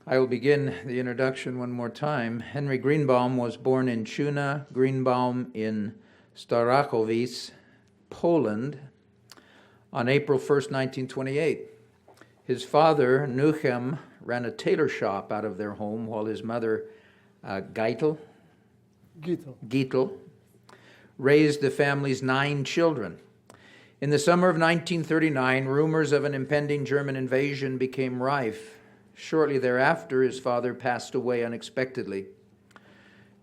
I will begin the introduction one more time. Henry Greenbaum was born in Chuna, Greenbaum in Starachowice, Poland, on April 1st, 1928. His father, Nuchem, ran a tailor shop out of their home, while his mother, Geitel, raised the family's 9 children. In the summer of 1939, rumors of an impending German invasion became rife. Shortly thereafter, his father passed away unexpectedly.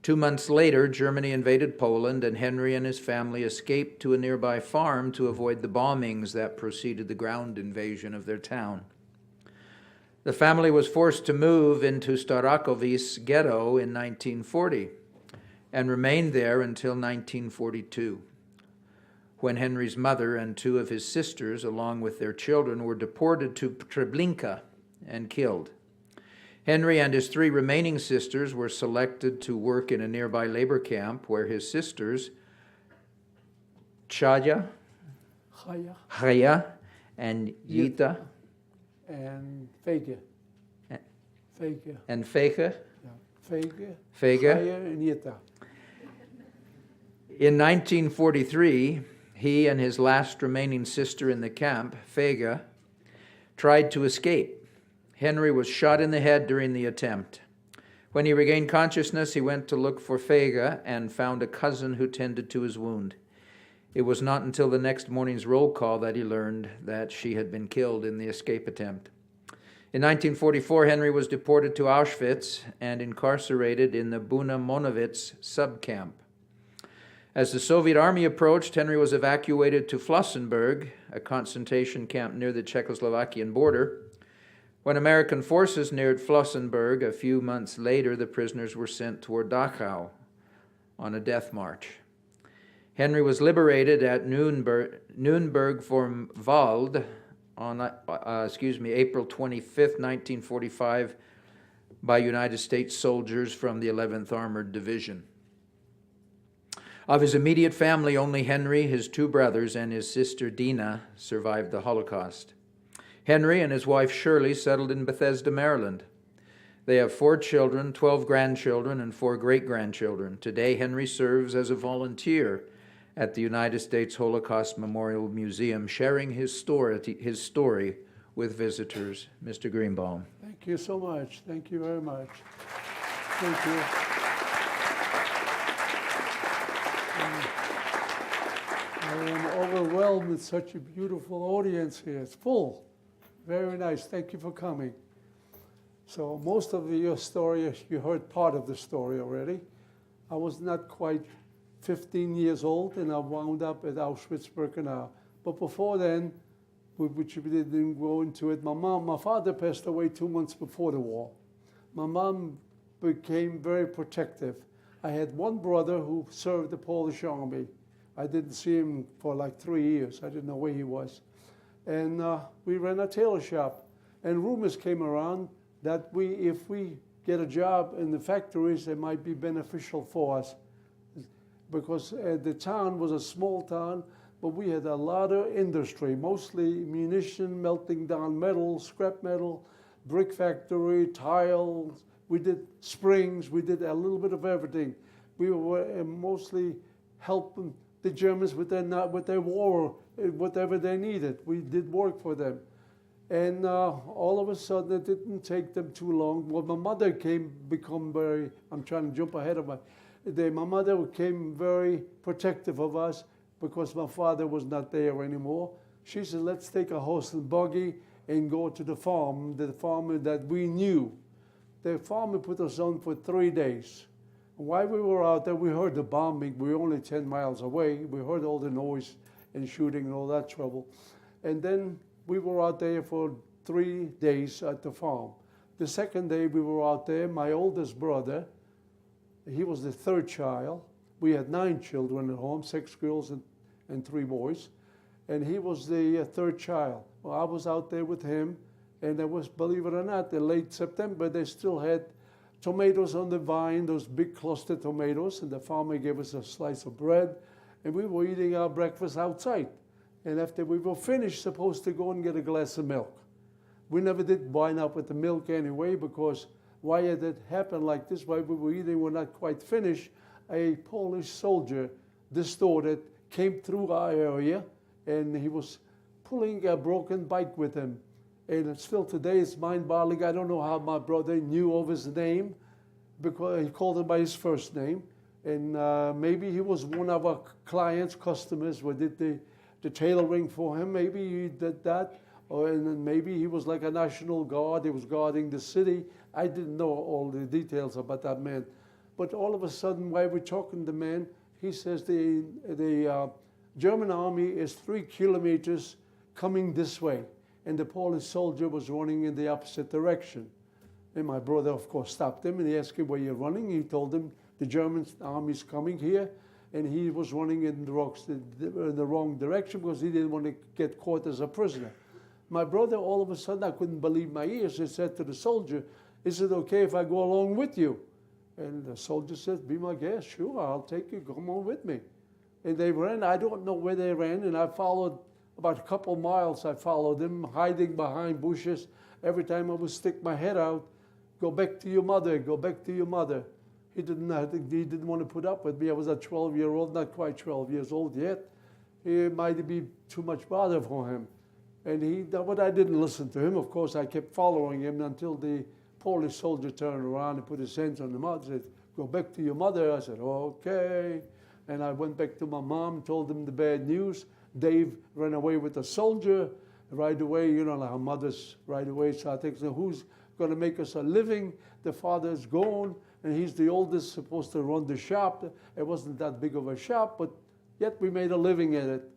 2 months later, Germany invaded Poland, and Henry and his family escaped to a nearby farm to avoid the bombings that preceded the ground invasion of their town. The family was forced to move into Starachowice ghetto in 1940 and remained there until 1942, when Henry's mother and 2 of his sisters, along with their children, were deported to Treblinka and killed. Henry and his 3 remaining sisters were selected to work in a nearby labor camp where his sisters, Chaya, and Yita, and Fege. and Fege, Chaya and Yita. In 1943, he and his last remaining sister in the camp, Fege, tried to escape. Henry was shot in the head during the attempt. When he regained consciousness, he went to look for Fege and found a cousin who tended to his wound. It was not until the next morning's roll call that he learned that she had been killed in the escape attempt. In 1944, Henry was deported to Auschwitz and incarcerated in the Buna Monowitz subcamp. As the Soviet army approached, Henry was evacuated to Flossenburg, a concentration camp near the Czechoslovakian border. When American forces neared Flossenburg a few months later, the prisoners were sent toward Dachau on a death march. Henry was liberated at Nürnberg vom Wald on April 25th, 1945, by United States soldiers from the 11th Armored Division. Of his immediate family, only Henry, his 2 brothers, and his sister Dina survived the Holocaust. Henry and his wife Shirley settled in Bethesda, Maryland. They have 4 children, 12 grandchildren, and 4 great-grandchildren. Today, Henry serves as a volunteer at the United States Holocaust Memorial Museum, sharing his story with visitors. Mr. Greenbaum. Thank you so much. Thank you very much. Thank you. I am overwhelmed with such a beautiful audience here. It's full. Very nice. Thank you for coming. So most of your story, you heard part of the story already. I was not quite 15 years old, and I wound up at Auschwitz Birkenau. But before then, which we didn't go into it, my father passed away 2 months before the war. My mom became very protective. I had one brother who served the Polish army. I didn't see him for like 3 years. I didn't know where he was. And we ran a tailor shop. And rumors came around that if we get a job in the factories, it might be beneficial for us. Because the town was a small town, but we had a lot of industry, mostly munition, melting down metal, scrap metal, brick factory, tiles. We did springs. We did a little bit of everything. We were mostly helping the Germans with their war, whatever they needed. We did work for them. And all of a sudden, it didn't take them too long. Well, my mother become very, I'm trying to jump ahead of my mother became very protective of us because my father was not there anymore. She said, let's take a horse and buggy and go to the farm that we knew. The farmer put us on for 3 days. While we were out there, we heard the bombing. We were only 10 miles away. We heard all the noise and shooting and all that trouble. And then we were out there for 3 days at the farm. The second day we were out there, my oldest brother, he was the 3rd child. We had 9 children at home, 6 girls and 3 boys. And he was the 3rd child. Well, I was out there with him, and there was, believe it or not, in late September, they still had tomatoes on the vine, those big clustered tomatoes, and the farmer gave us a slice of bread, and we were eating our breakfast outside. And after we were finished, supposed to go and get a glass of milk. We never did wind up with the milk anyway, because why had it happened like this? While we were eating, we're not quite finished. A Polish soldier, distorted, came through our area, and he was pulling a broken bike with him. And still today, it's mind-boggling. I don't know how my brother knew of his name, because he called him by his first name. And maybe he was one of our clients, customers, who did the tailoring for him. Maybe he did that. And then maybe he was like a National Guard. He was guarding the city. I didn't know all the details about that man. But all of a sudden, while we're talking to the man, he says the German army is 3 kilometers coming this way. And the Polish soldier was running in the opposite direction. And my brother, of course, stopped him, and he asked him, where you're running? He told him, the German army's coming here. And he was running in the wrong direction because he didn't want to get caught as a prisoner. My brother, all of a sudden, I couldn't believe my ears. He said to the soldier, is it okay if I go along with you? And the soldier said, be my guest, sure, I'll take you, come on with me. And they ran. I don't know where they ran, and I followed about a couple miles. I followed them, hiding behind bushes. Every time I would stick my head out, go back to your mother, go back to your mother. He didn't want to put up with me. I was a 12-year-old, not quite 12 years old yet. It might be too much bother for him. But I didn't listen to him. Of course, I kept following him until the Polish soldier turned around and put his hands on the mouth and said, go back to your mother. I said, okay. And I went back to my mom, told them the bad news. Dave ran away with the soldier. Right away, you know how mothers right away start thinking, who's going to make us a living? The father's gone, and he's the oldest, supposed to run the shop. It wasn't that big of a shop, but yet we made a living at it,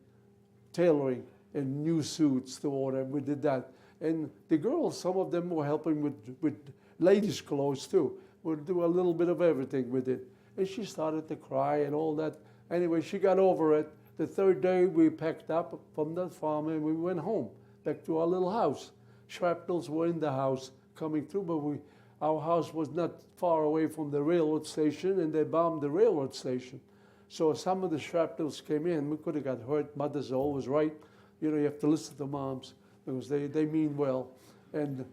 tailoring and new suits to order. We did that. And the girls, some of them were helping with ladies' clothes too. We'd do a little bit of everything with it. And she started to cry and all that. Anyway, she got over it. The third day, we packed up from the farm and we went home, back to our little house. Shrapnels were in the house coming through, but our house was not far away from the railroad station, and they bombed the railroad station. So some of the shrapnels came in. We could have got hurt. Mothers are always right. You know, you have to listen to moms because they mean well. And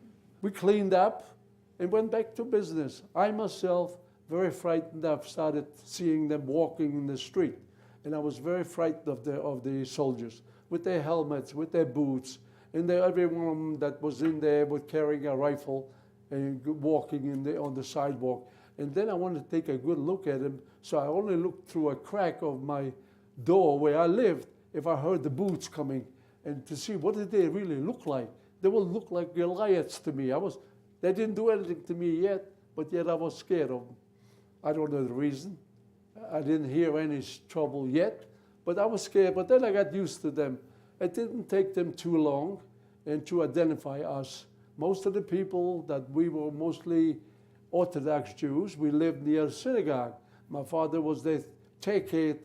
we cleaned up and went back to business. I myself, very frightened, I've started seeing them walking in the street. And I was very frightened of the soldiers with their helmets, with their boots. And every one of them that was in there was carrying a rifle and walking on the sidewalk. And then I wanted to take a good look at them. So I only looked through a crack of my door where I lived if I heard the boots coming, and to see what did they really look like. They would look like Goliaths to me. They didn't do anything to me yet, but yet I was scared of them. I don't know the reason. I didn't hear any trouble yet, but I was scared. But then I got used to them. It didn't take them too long and to identify us. Most of the people that we were mostly Orthodox Jews, we lived near a synagogue. My father was the taker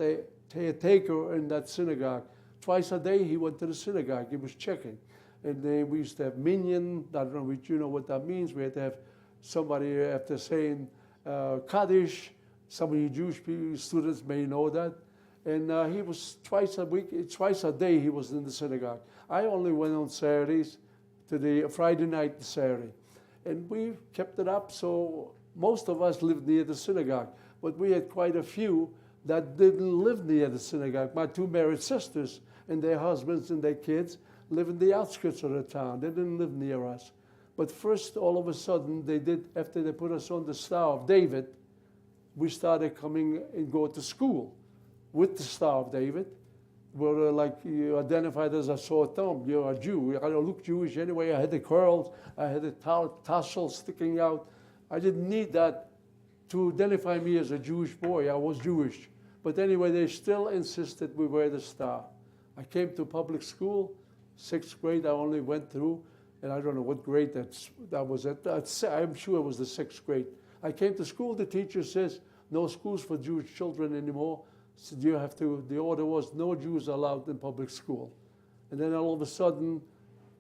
in that synagogue. Twice a day he went to the synagogue. He was checking. And then we used to have minyan. I don't know if you know what that means. We had to have somebody after saying Kaddish. Some of you Jewish students may know that. And he was twice a day he was in the synagogue. I only went on Saturdays, to the Friday night to Saturday. And we kept it up, so most of us lived near the synagogue. But we had quite a few that didn't live near the synagogue. My 2 married sisters and their husbands and their kids live in the outskirts of the town. They didn't live near us. But first, all of a sudden, after they put us on the Star of David, we started coming and go to school with the Star of David. We're like, you identified as a sore thumb. You're a Jew. I don't look Jewish anyway. I had the curls. I had the tassels sticking out. I didn't need that to identify me as a Jewish boy. I was Jewish. But anyway, they still insisted we wear the star. I came to public school, 6th grade I only went through, and I don't know what grade that was at. I'm sure it was the 6th grade. I came to school, the teacher says, no schools for Jewish children anymore. So the order was no Jews allowed in public school. And then all of a sudden,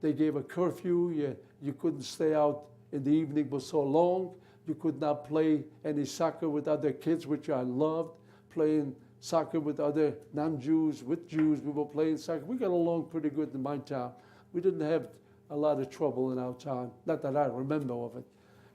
they gave a curfew. You couldn't stay out in the evening for so long. You could not play any soccer with other kids, which I loved, playing soccer with other non-Jews, with Jews. We were playing soccer. We got along pretty good in my town. We didn't have a lot of trouble in our town. Not that I remember of it.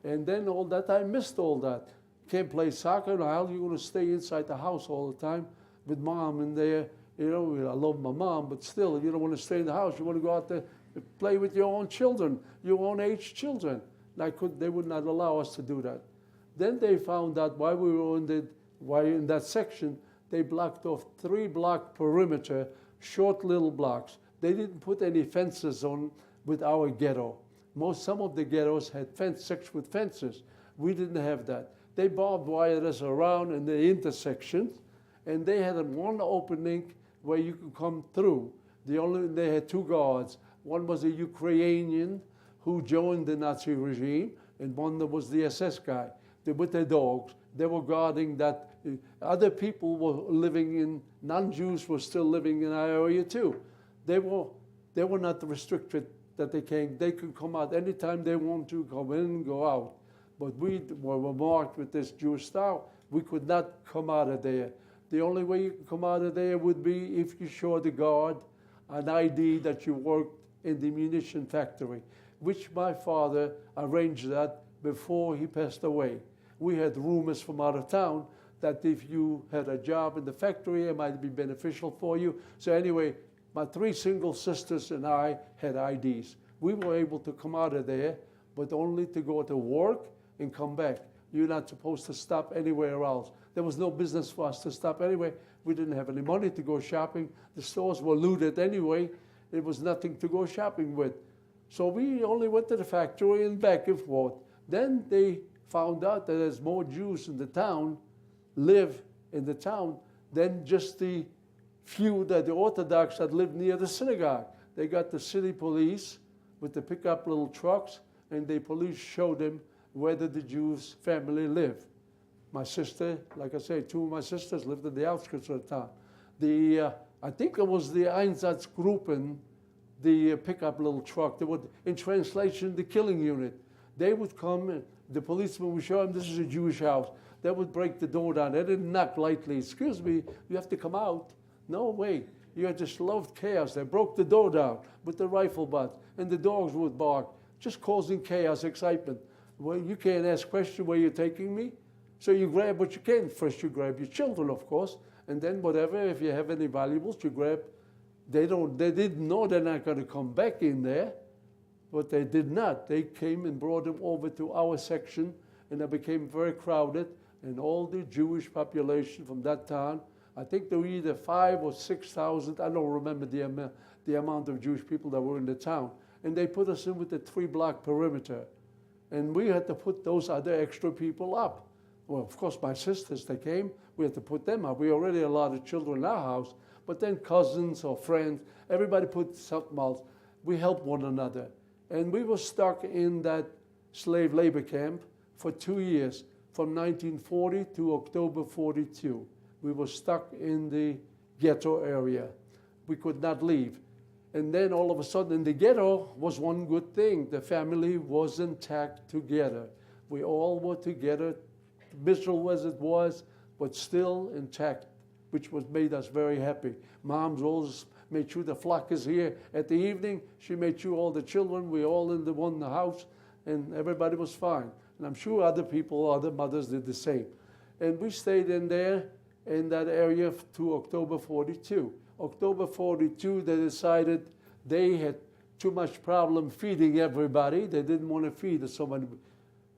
And then all that, I missed all that. Can't play soccer now. You're going to stay inside the house all the time with mom in there. You know, I love my mom, but still, you don't want to stay in the house. You want to go out there and play with your own children, your own age children. And they would not allow us to do that. Then they found out while we were in that section, they blocked off 3-block perimeter, short little blocks. They didn't put any fences on with our ghetto. Some of the ghettos had sections with fences. We didn't have that. They barbed wired us around in the intersections, and they had one opening where you could come through. They had 2 guards. One was a Ukrainian who joined the Nazi regime, and one that was the SS guy. With their dogs, they were guarding that. Other people were living in, non-Jews were still living in our area too. They were not restricted that they could come out anytime they want to, come in and go out. But we were marked with this Jewish style. We could not come out of there. The only way you could come out of there would be if you showed the guard an ID that you worked in the munition factory, which my father arranged that before he passed away. We had rumors from out of town that if you had a job in the factory, it might be beneficial for you. So anyway, my 3 single sisters and I had IDs. We were able to come out of there, but only to go to work and come back. You're not supposed to stop anywhere else. There was no business for us to stop anyway. We didn't have any money to go shopping. The stores were looted anyway. There was nothing to go shopping with. So we only went to the factory and back and forth. Then they found out that there's more Jews in the town, live in the town, than just the few that the Orthodox that lived near the synagogue. They got the city police with the pickup little trucks, and the police showed them where the Jews family lived. My sister, like I say, 2 of my sisters lived in the outskirts of the town. I think it was the Einsatzgruppen, the pickup little truck. They would, in translation, the killing unit. They would come, and the policeman would show them this is a Jewish house. They would break the door down. They didn't knock lightly. Excuse me, you have to come out. No way. You just loved chaos. They broke the door down with the rifle butts, and the dogs would bark, just causing chaos, excitement. Well, you can't ask questions where you're taking me. So you grab what you can. First you grab your children, of course, and then whatever, if you have any valuables, you grab. They didn't know they're not going to come back in there, but they did not. They came and brought them over to our section, and it became very crowded, and all the Jewish population from that town, I think there were either 5,000 or 6,000, I don't remember the amount of Jewish people that were in the town, and they put us in with the 3-block perimeter, and we had to put those other extra people up. Well, of course, my sisters, they came. We had to put them up. We already had a lot of children in our house, but then cousins or friends, everybody put something else. We helped one another. And we were stuck in that slave labor camp for 2 years, from 1940 to October 42. We were stuck in the ghetto area. We could not leave. And then all of a sudden, in the ghetto was one good thing. The family was intact together. We all were together, miserable as it was, but still intact, which made us very happy. Mom's always made sure the flock is here. At the evening, she made sure all the children, we all in the house, and everybody was fine. And I'm sure other people, other mothers did the same. And we stayed in there, in that area to October 42. October 42, they decided they had too much problem feeding everybody. They didn't want to feed somebody.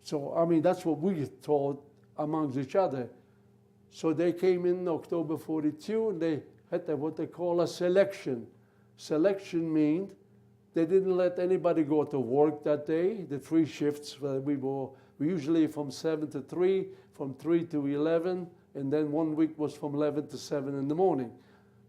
So, I mean, that's what we thought amongst each other. So they came in October 42, and they had what they call a selection. Selection means they didn't let anybody go to work that day. The 3 shifts, we usually from 7 to 3, from 3 to 11, and then 1 week was from 11 to 7 in the morning.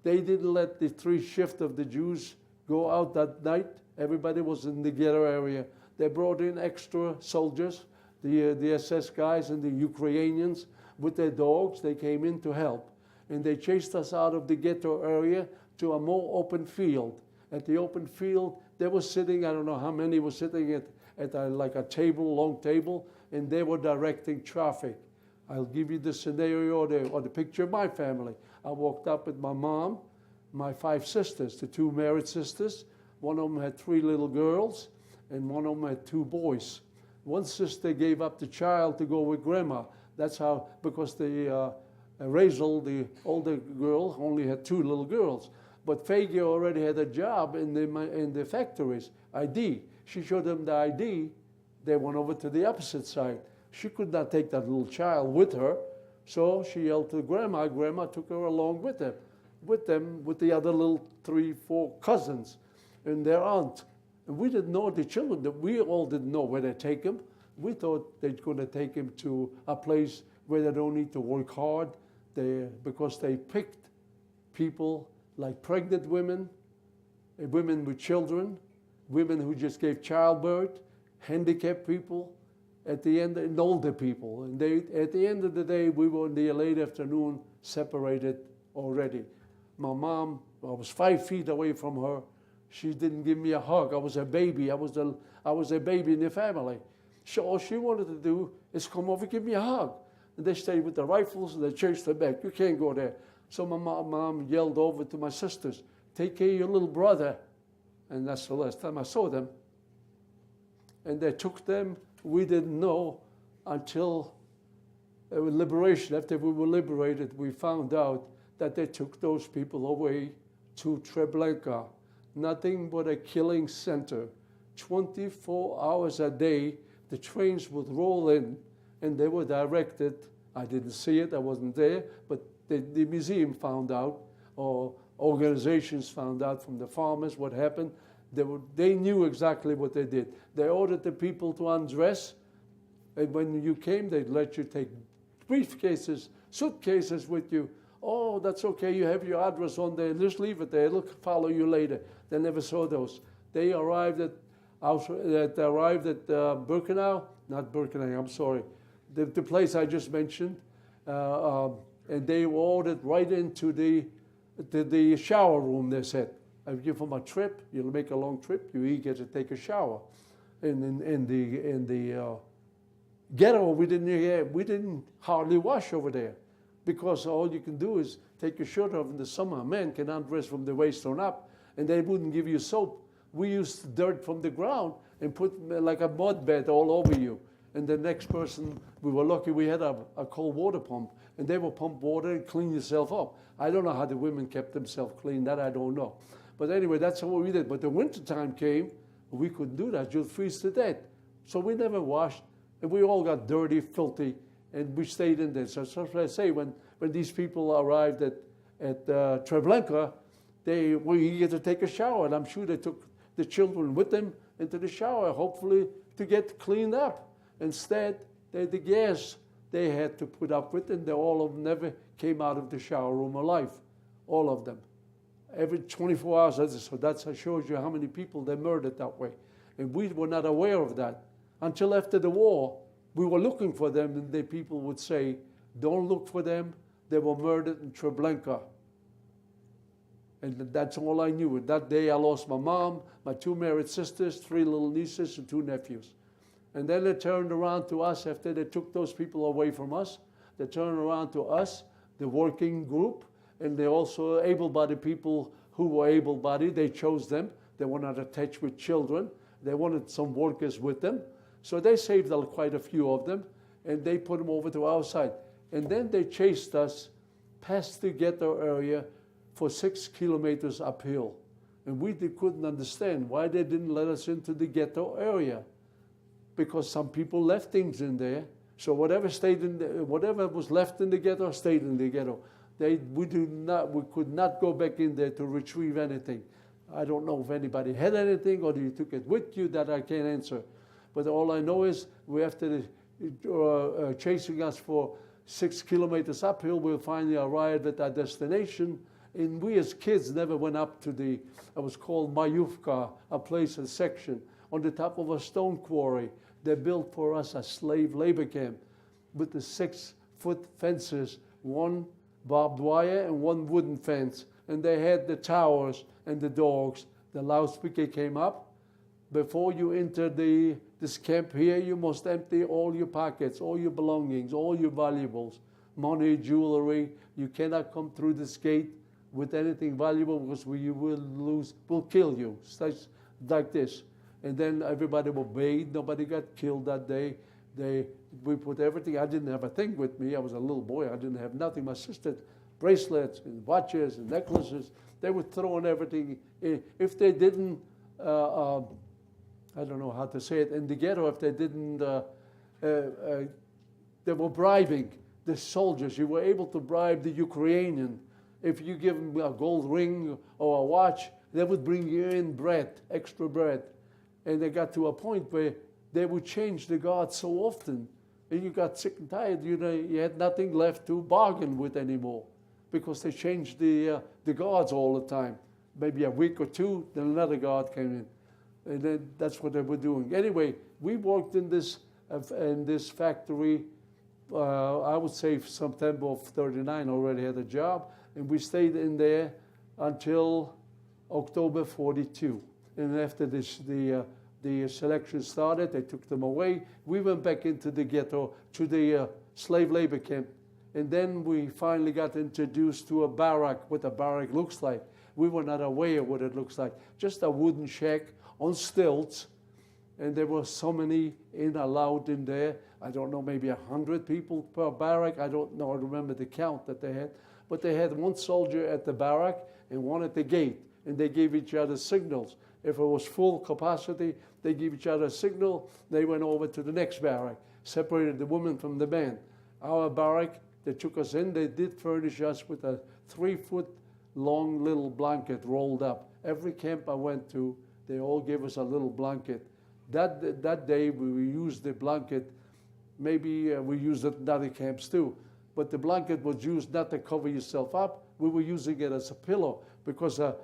They didn't let the 3 shift of the Jews go out that night. Everybody was in the ghetto area. They brought in extra soldiers, the SS guys and the Ukrainians with their dogs. They came in to help. And they chased us out of the ghetto area to a more open field. At the open field, they were sitting, I don't know how many were sitting at like a table, long table, and they were directing traffic. I'll give you the scenario or the picture of my family. I walked up with my mom, my 5 sisters, the 2 married sisters. One of them had 3 little girls, and one of them had 2 boys. One sister gave up the child to go with grandma. That's how, because Rachel, the older girl, only had 2 little girls. But Fagin already had a job in the factories, ID. She showed them the ID. They went over to the opposite side. She could not take that little child with her, so she yelled to grandma. Grandma took her along with them, with the other little 3, 4 cousins and their aunt. And we didn't know the children. We all didn't know where to take them. We thought they're going to take him to a place where they don't need to work hard, because they picked people like pregnant women, women with children, women who just gave childbirth, handicapped people, at the end, and older people. And at the end of the day, we were in the late afternoon separated already. My mom, I was 5 feet away from her. She didn't give me a hug. I was a baby. I was a baby in the family. All she wanted to do is come over and give me a hug. And they stayed with the rifles and they chased her back. You can't go there. So my mom yelled over to my sisters, take care of your little brother. And that's the last time I saw them. And they took them. We didn't know until liberation. After we were liberated, we found out that they took those people away to Treblinka. Nothing but a killing center. 24 hours a day, the trains would roll in, and they were directed. I didn't see it, I wasn't there, but the museum found out, or organizations found out from the farmers what happened. They knew exactly what they did. They ordered the people to undress, and when you came, they'd let you take briefcases, suitcases with you. Oh, that's okay, you have your address on there, just leave it there, it'll follow you later. They never saw those. They arrived at Birkenau, not Birkenau, I'm sorry, the place I just mentioned, and they were ordered right into the shower room, they said. If you're from a trip, you'll make a long trip, you get to take a shower. In the ghetto, we didn't hardly wash over there, because all you can do is take your shirt off in the summer. Men can undress from the waist on up, and they wouldn't give you soap. We used dirt from the ground and put like a mud bed all over you. And the next person, we were lucky we had a cold water pump, and they would pump water and clean yourself up. I don't know how the women kept themselves clean, that I don't know. But anyway, that's what we did. But the winter time came, we couldn't do that, you'd freeze to death. So we never washed, and we all got dirty, filthy, and we stayed in there. So I say, when these people arrived at Treblinka, we get to take a shower, and I'm sure they took the children with them into the shower, hopefully to get cleaned up. Instead, the gas they had to put up with, and all of them never came out of the shower room alive, all of them. Every 24 hours, so that shows you how many people they murdered that way. And we were not aware of that. Until after the war, we were looking for them, and the people would say, don't look for them, they were murdered in Treblinka. And that's all I knew. That day I lost my mom, my 2 married sisters, 3 little nieces, and 2 nephews. And then they turned around to us after they took those people away from us. They turned around to us, the working group, and they also able-bodied people who were able-bodied. They chose them. They were not attached with children. They wanted some workers with them. So they saved quite a few of them, and they put them over to our side. And then they chased us past the ghetto area for 6 kilometers uphill. And we couldn't understand why they didn't let us into the ghetto area. Because some people left things in there. So whatever was left in the ghetto stayed in the ghetto. We could not go back in there to retrieve anything. I don't know if anybody had anything or you took it with you, that I can't answer. But all I know is after chasing us for 6 kilometers uphill, we finally arrived at our destination. And we as kids never went up to it was called Mayuvka, a place, a section, on the top of a stone quarry. They built for us a slave labor camp with the 6-foot fences, 1 barbed wire and 1 wooden fence. And they had the towers and the dogs. The loudspeaker came up. Before you enter this camp here, you must empty all your pockets, all your belongings, all your valuables, money, jewelry. You cannot come through this gate with anything valuable, because we'll kill you. Like this. And then everybody obeyed. Nobody got killed that day. We put everything. I didn't have a thing with me. I was a little boy. I didn't have nothing. My sister, bracelets and watches and necklaces. They were throwing everything in. If they didn't, I don't know how to say it, in the ghetto, if they didn't, they were bribing the soldiers. You were able to bribe the Ukrainian. If you give them a gold ring or a watch, they would bring you in bread, extra bread. And they got to a point where they would change the guards so often, and you got sick and tired. You know, you had nothing left to bargain with anymore, because they changed the guards all the time. Maybe a week or two, then another guard came in, and then that's what they were doing. Anyway, we worked in this factory. I would say September of '39. Already had a job, and we stayed in there until October '42. And after this, the selection started, they took them away. We went back into the ghetto, to the slave labor camp. And then we finally got introduced to a barrack, what a barrack looks like. We were not aware of what it looks like. Just a wooden shack on stilts. And there were so many allowed in there. I don't know, maybe 100 people per barrack. I don't know, I remember the count that they had. But they had one soldier at the barrack and one at the gate. And they gave each other signals. If it was full capacity, they gave each other a signal. They went over to the next barrack, separated the women from the men. Our barrack, they took us in. They did furnish us with a 3-foot-long little blanket rolled up. Every camp I went to, they all gave us a little blanket. That day, we used the blanket. Maybe we used it in other camps too. But the blanket was used not to cover yourself up. We were using it as a pillow, because a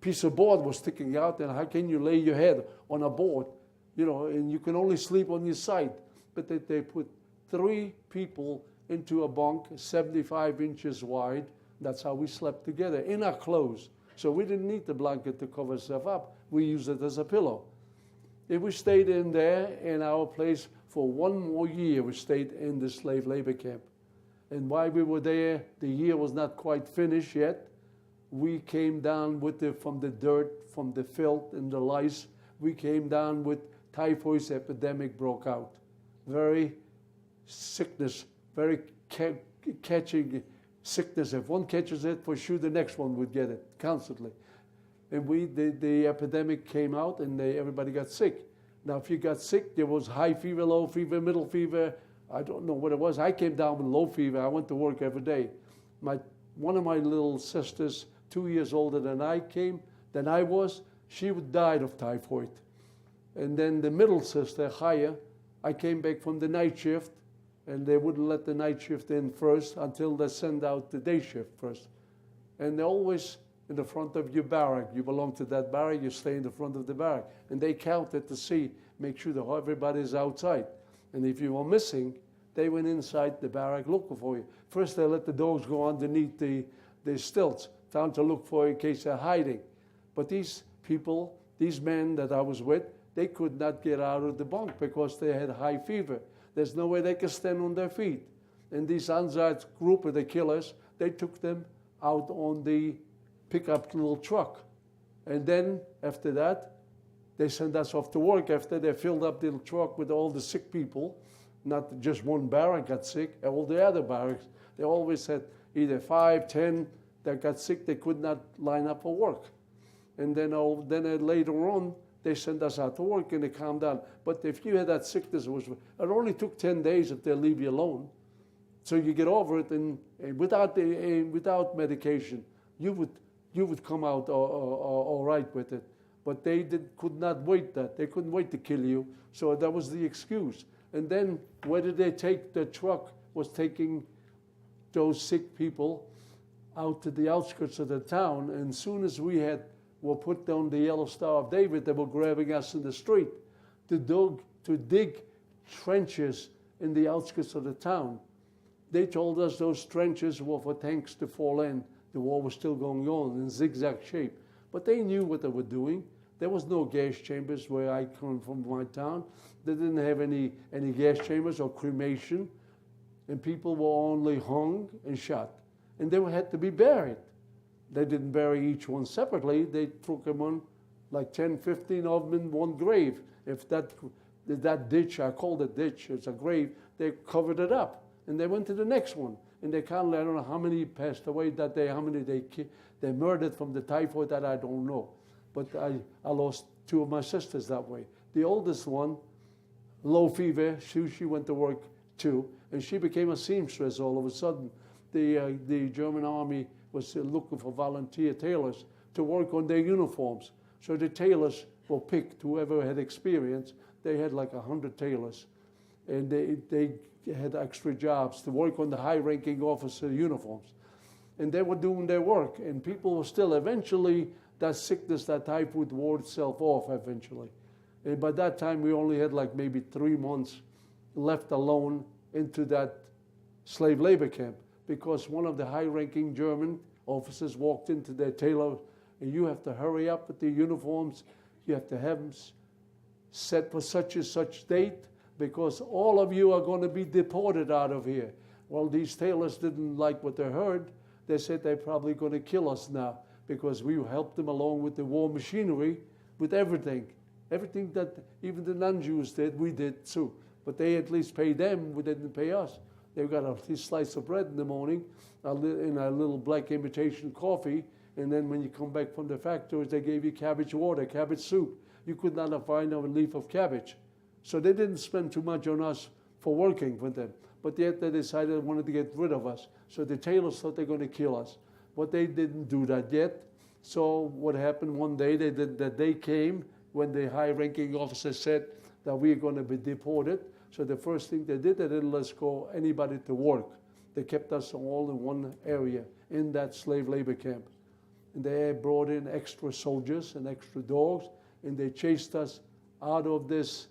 piece of board was sticking out, and how can you lay your head on a board? You know, and you can only sleep on your side. But they put 3 people into a bunk, 75 inches wide. That's how we slept together, in our clothes. So we didn't need the blanket to cover ourselves up. We used it as a pillow. And we stayed in there, in our place, for 1 more year. We stayed in the slave labor camp. And while we were there, the year was not quite finished yet. We came down from the dirt, from the filth and the lice. We came down with typhoid epidemic broke out. Very sickness, very catching sickness. If one catches it, for sure the next one would get it constantly. And the epidemic came out, and everybody got sick. Now, if you got sick, there was high fever, low fever, middle fever. I don't know what it was. I came down with low fever. I went to work every day. One of my little sisters, 2 years older than I was, she died of typhoid. And then the middle sister, Chaya, I came back from the night shift, and they wouldn't let the night shift in first until they send out the day shift first. And they're always in the front of your barrack. You belong to that barrack, you stay in the front of the barrack. And they counted to see, make sure that everybody's outside. And if you were missing, they went inside the barrack looking for you. First, they let the dogs go underneath the stilts, down to look for you in case they're hiding. But these people, these men that I was with, they could not get out of the bunk because they had high fever. There's no way they could stand on their feet. And this Ansatz group of the killers, they took them out on the pickup little truck. And then after that, they sent us off to work after they filled up the truck with all the sick people. Not just one barrack got sick, all the other barracks. They always had either 5, 10 that got sick. They could not line up for work. And then later on, they sent us out to work and they calmed down. But if you had that sickness, it only took 10 days if they leave you alone. So you get over it, and without medication, you would come out all right with it. But they could not wait that. They couldn't wait to kill you. So that was the excuse. And then where did they take? The truck was taking those sick people out to the outskirts of the town. And as soon as we were put down the Yellow Star of David, they were grabbing us in the street to dig trenches in the outskirts of the town. They told us those trenches were for tanks to fall in. The war was still going on in zigzag shape. But they knew what they were doing. There was no gas chambers where I come from, my town. They didn't have any gas chambers or cremation. And people were only hung and shot. And they had to be buried. They didn't bury each one separately. They took them on like 10, 15 of them in one grave. If that ditch, I call it ditch, it's a grave, they covered it up. And they went to the next one. And they counted, I don't know how many passed away that day, how many they murdered from the typhoid, that I don't know. But I lost 2 of my sisters that way. The oldest one, low fever, she went to work too, and she became a seamstress all of a sudden. The German army was looking for volunteer tailors to work on their uniforms. So the tailors were picked, whoever had experience. They had like 100 tailors, and they had extra jobs to work on the high-ranking officer uniforms. And they were doing their work, and people were still, eventually, that sickness, that typhoid wore itself off eventually. And by that time, we only had like maybe 3 months left alone into that slave labor camp, because one of the high-ranking German officers walked into their tailor, and you have to hurry up with the uniforms. You have to have them set for such and such date, because all of you are going to be deported out of here. Well, these tailors didn't like what they heard. They said they're probably going to kill us now, because we helped them along with the war machinery, with everything. Everything that even the non-Jews did, we did too. But they at least paid them, we didn't pay us. They got a slice of bread in the morning, in a little black imitation coffee, and then when you come back from the factories, they gave you cabbage water, cabbage soup. You could not find a leaf of cabbage. So they didn't spend too much on us for working for them. But yet they decided they wanted to get rid of us. So the tailors thought they were going to kill us. But they didn't do that yet. So what happened one day, they came when the high-ranking officer said that we are going to be deported. So the first thing they didn't let us go anybody to work. They kept us all in one area in that slave labor camp. And they brought in extra soldiers and extra dogs, and they chased us out of this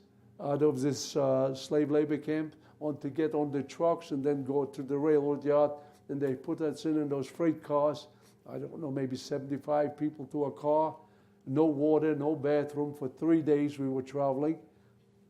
slave labor camp to get on the trucks and then go to the railroad yard. And they put us in those freight cars, I don't know, maybe 75 people to a car. No water, no bathroom. For 3 days we were traveling.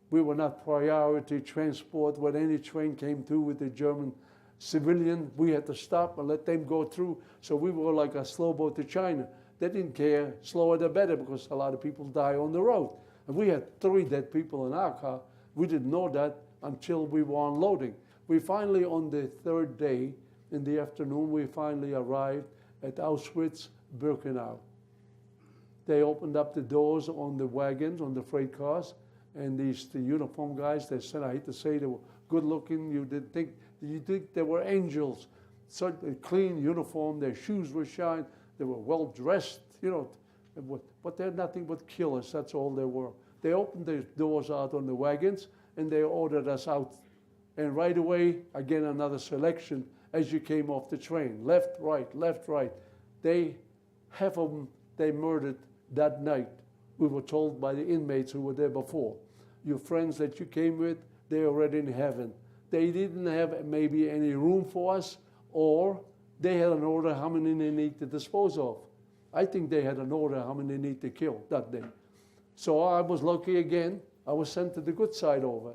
We were not priority transport. When any train came through with the German civilian, we had to stop and let them go through. So we were like a slow boat to China. They didn't care, slower the better, because a lot of people die on the road. And we had 3 dead people in our car. We didn't know that until we were unloading. We finally, on the 3rd day in the afternoon, we finally arrived at Auschwitz Birkenau. They opened up the doors on the wagons, on the freight cars, and the uniform guys, they said, I hate to say, they were good looking. You think they were angels. Such a clean uniform, their shoes were shined, they were well dressed, but they're nothing but killers, that's all they were. They opened the doors out on the wagons, and they ordered us out. And right away, again, another selection as you came off the train. Left, right, left, right. Half of them, they murdered that night. We were told by the inmates who were there before. Your friends that you came with, they're already in heaven. They didn't have maybe any room for us, or they had an order how many they need to dispose of. I think they had an order how many they need to kill that day. So I was lucky again. I was sent to the good side over,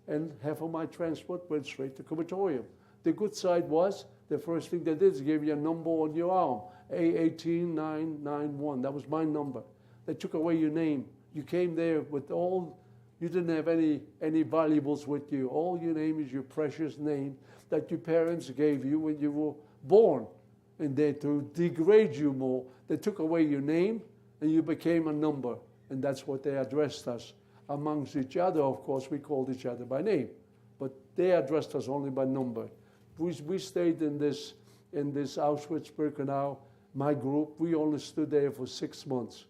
and half of my transport went straight to crematorium. The good side was, the first thing they did is give you a number on your arm, A18991. That was my number. They took away your name. You came there with you didn't have any valuables with you. All your name is your precious name that your parents gave you when you were born. And they, to degrade you more, they took away your name and you became a number. And that's what they addressed us. Amongst each other, of course, we called each other by name. But they addressed us only by number. We stayed in this Auschwitz Birkenau, my group. We only stood there for 6 months.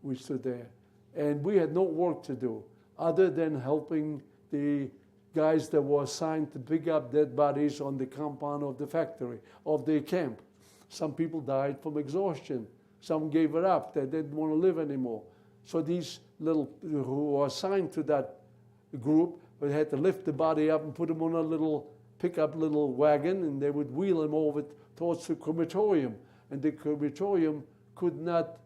We stood there. And we had no work to do other than helping the guys that were assigned to pick up dead bodies on the compound of the factory, of the camp. Some people died from exhaustion. Some gave it up. They didn't want to live anymore. So these little who were assigned to that group, they had to lift the body up and put them on a pickup little wagon, and they would wheel them over towards the crematorium. And the crematorium could not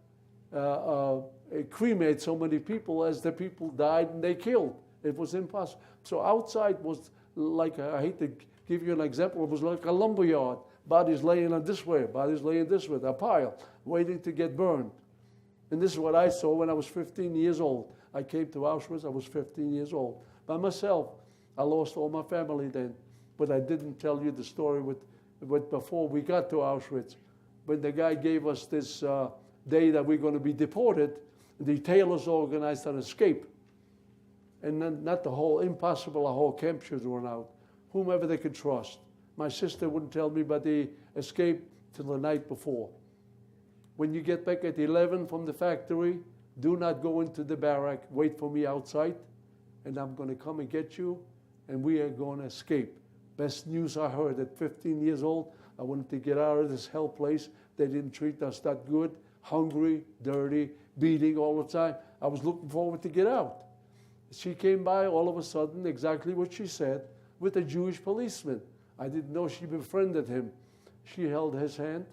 cremate so many people as the people died and they killed. It was impossible. So outside was like, I hate to give you an example, it was like a lumberyard. Bodies laying on this way, bodies laying this way, a pile, waiting to get burned. And this is what I saw when I was 15 years old. I came to Auschwitz, I was 15 years old. By myself, I lost all my family then. But I didn't tell you the story with before we got to Auschwitz. When the guy gave us this day that we're going to be deported, the tailors organized an escape. And then not the whole, impossible, a whole camp should run out. Whomever they could trust. My sister wouldn't tell me about the escape till the night before. When you get back at 11 from the factory, do not go into the barrack. Wait for me outside, and I'm going to come and get you, and we are going to escape. Best news I heard at 15 years old. I wanted to get out of this hell place. They didn't treat us that good. Hungry, dirty, beating all the time. I was looking forward to get out. She came by all of a sudden, exactly what she said, with a Jewish policeman. I didn't know she befriended him. She held his hand.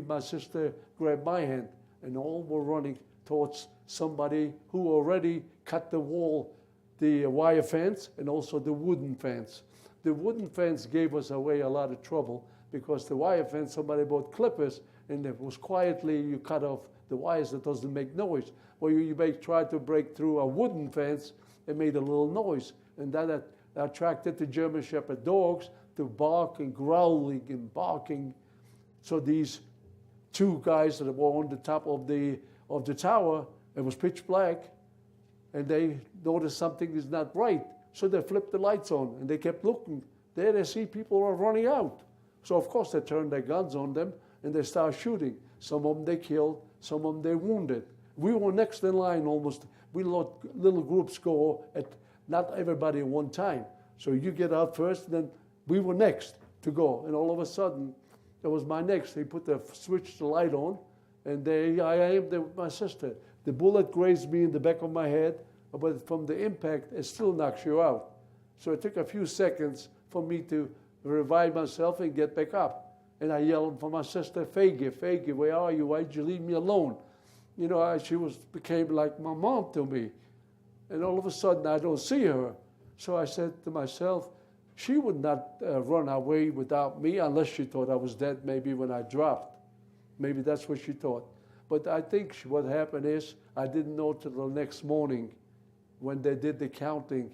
My sister grabbed my hand, and all were running towards somebody who already cut the wall, the wire fence, and also the wooden fence. The wooden fence gave us away a lot of trouble because the wire fence, somebody bought clippers, and it was quietly, you cut off the wires that doesn't make noise. Well, you may try to break through a wooden fence, it made a little noise, and that attracted the German Shepherd dogs to bark and growling and barking. So these two guys that were on the top of the tower, it was pitch black, and they noticed something is not right. So they flipped the lights on, and they kept looking. There they see people are running out. So of course they turned their guns on them, and they started shooting. Some of them they killed, some of them they wounded. We were next in line almost. We let little groups go at not everybody at one time. So you get out first, then we were next to go. And all of a sudden, it was my next. They switched the light on, and I aimed at my sister. The bullet grazed me in the back of my head, but from the impact, it still knocks you out. So it took a few seconds for me to revive myself and get back up. And I yelled for my sister, Fege, Fege, where are you? Why'd you leave me alone? You know, she became like my mom to me. And all of a sudden, I don't see her. So I said to myself, she would not run away without me unless she thought I was dead maybe when I dropped. Maybe that's what she thought. But I think what happened is I didn't know till the next morning when they did the counting.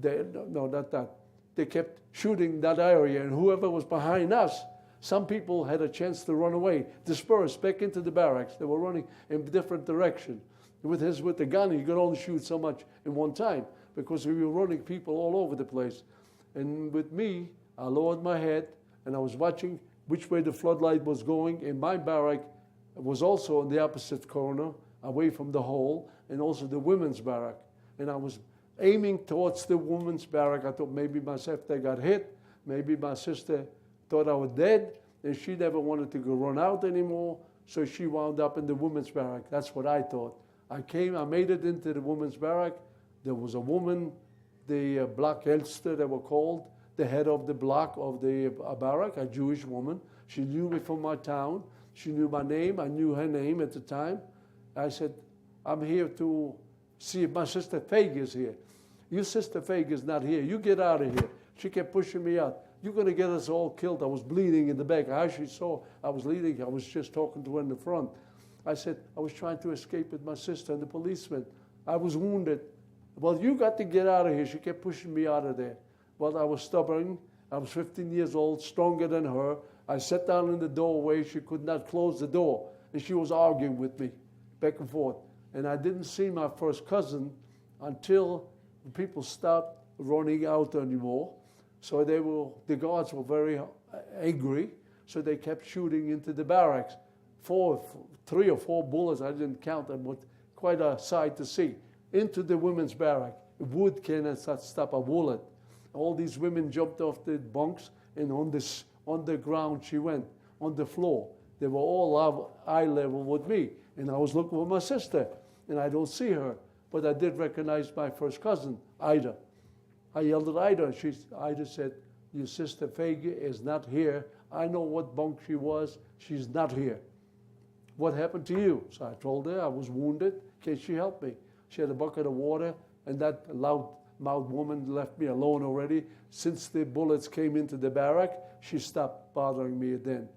No, not that. They kept shooting that area, and whoever was behind us, some people had a chance to run away, disperse back into the barracks. They were running in different directions. With the gun, he could only shoot so much in one time because we were running people all over the place. And with me, I lowered my head, and I was watching which way the floodlight was going. And my barrack was also in the opposite corner, away from the hole, and also the women's barrack. And I was aiming towards the women's barrack. I thought maybe my sister got hit, maybe my sister thought I was dead, and she never wanted to go run out anymore, so she wound up in the women's barrack. That's what I thought. I made it into the women's barrack. There was a woman, the Block Elster, they were called, the head of the block of the barrack, a Jewish woman. She knew me from my town. She knew my name. I knew her name at the time. I said, I'm here to see if my sister Fege is here. Your sister Fege is not here. You get out of here. She kept pushing me out. You're going to get us all killed. I was bleeding in the back. I actually saw I was bleeding. I was just talking to her in the front. I said, I was trying to escape with my sister and the policeman. I was wounded. Well, you got to get out of here. She kept pushing me out of there. Well, I was stubborn. I was 15 years old, stronger than her. I sat down in the doorway. She could not close the door. And she was arguing with me back and forth. And I didn't see my first cousin until people stopped running out anymore. So the guards were very angry. So they kept shooting into the barracks. 3 or 4 bullets, I didn't count them, but quite a sight to see. Into the women's barrack. Wood cannot stop a bullet. All these women jumped off the bunks, and on the ground she went, on the floor. They were all eye level with me, and I was looking for my sister, and I don't see her, but I did recognize my first cousin, Ida. I yelled at Ida. Ida said, your sister Fege is not here. I know what bunk she was. She's not here. What happened to you? So I told her I was wounded. Can she help me? She had a bucket of water, and that loud-mouthed woman left me alone already. Since the bullets came into the barrack, she stopped bothering me then.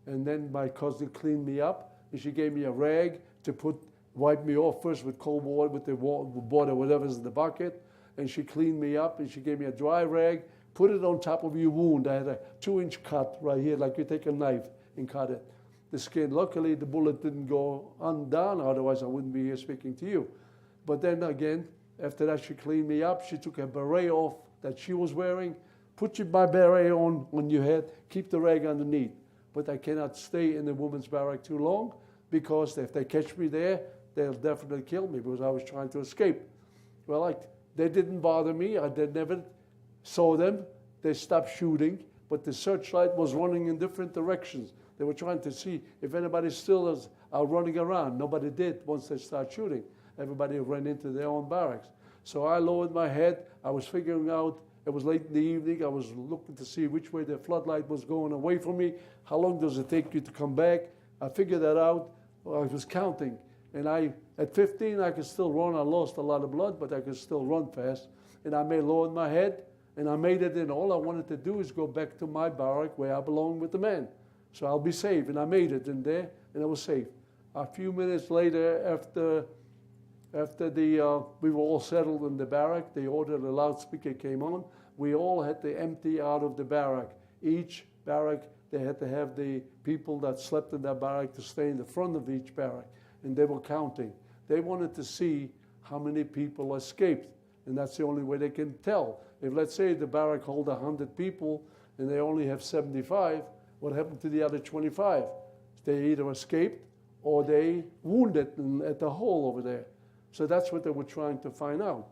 And then my cousin cleaned me up, and she gave me a rag, to wipe me off first with cold water, with the water, whatever's in the bucket, and she cleaned me up, and she gave me a dry rag, put it on top of your wound. I had a 2-inch cut right here, like you take a knife and cut it. The skin, luckily the bullet didn't go undone, otherwise I wouldn't be here speaking to you. But then again, after that she cleaned me up, she took a beret off that she was wearing, put my beret on your head, keep the rag underneath. But I cannot stay in the women's barrack too long, because if they catch me there, they'll definitely kill me, because I was trying to escape. Well, they didn't bother me. I never saw them. They stopped shooting, but the searchlight was running in different directions. They were trying to see if anybody still is running around. Nobody did once they started shooting. Everybody ran into their own barracks. So I lowered my head. I was figuring out, it was late in the evening. I was looking to see which way the floodlight was going away from me. How long does it take you to come back? I figured that out. Well, I was counting. And at 15, I could still run. I lost a lot of blood, but I could still run fast. And I lowered my head, and I made it in. All I wanted to do is go back to my barrack where I belong with the men. So I'll be safe. And I made it in there, and I was safe. A few minutes later, after we were all settled in the barrack, they ordered, a loudspeaker came on. We all had to empty out of the barrack. Each barrack, they had to have the people that slept in that barrack to stay in the front of each barrack. And they were counting. They wanted to see how many people escaped. And that's the only way they can tell. If, let's say, the barrack hold 100 people and they only have 75, what happened to the other 25? They either escaped or they wounded at the hole over there. So that's what they were trying to find out.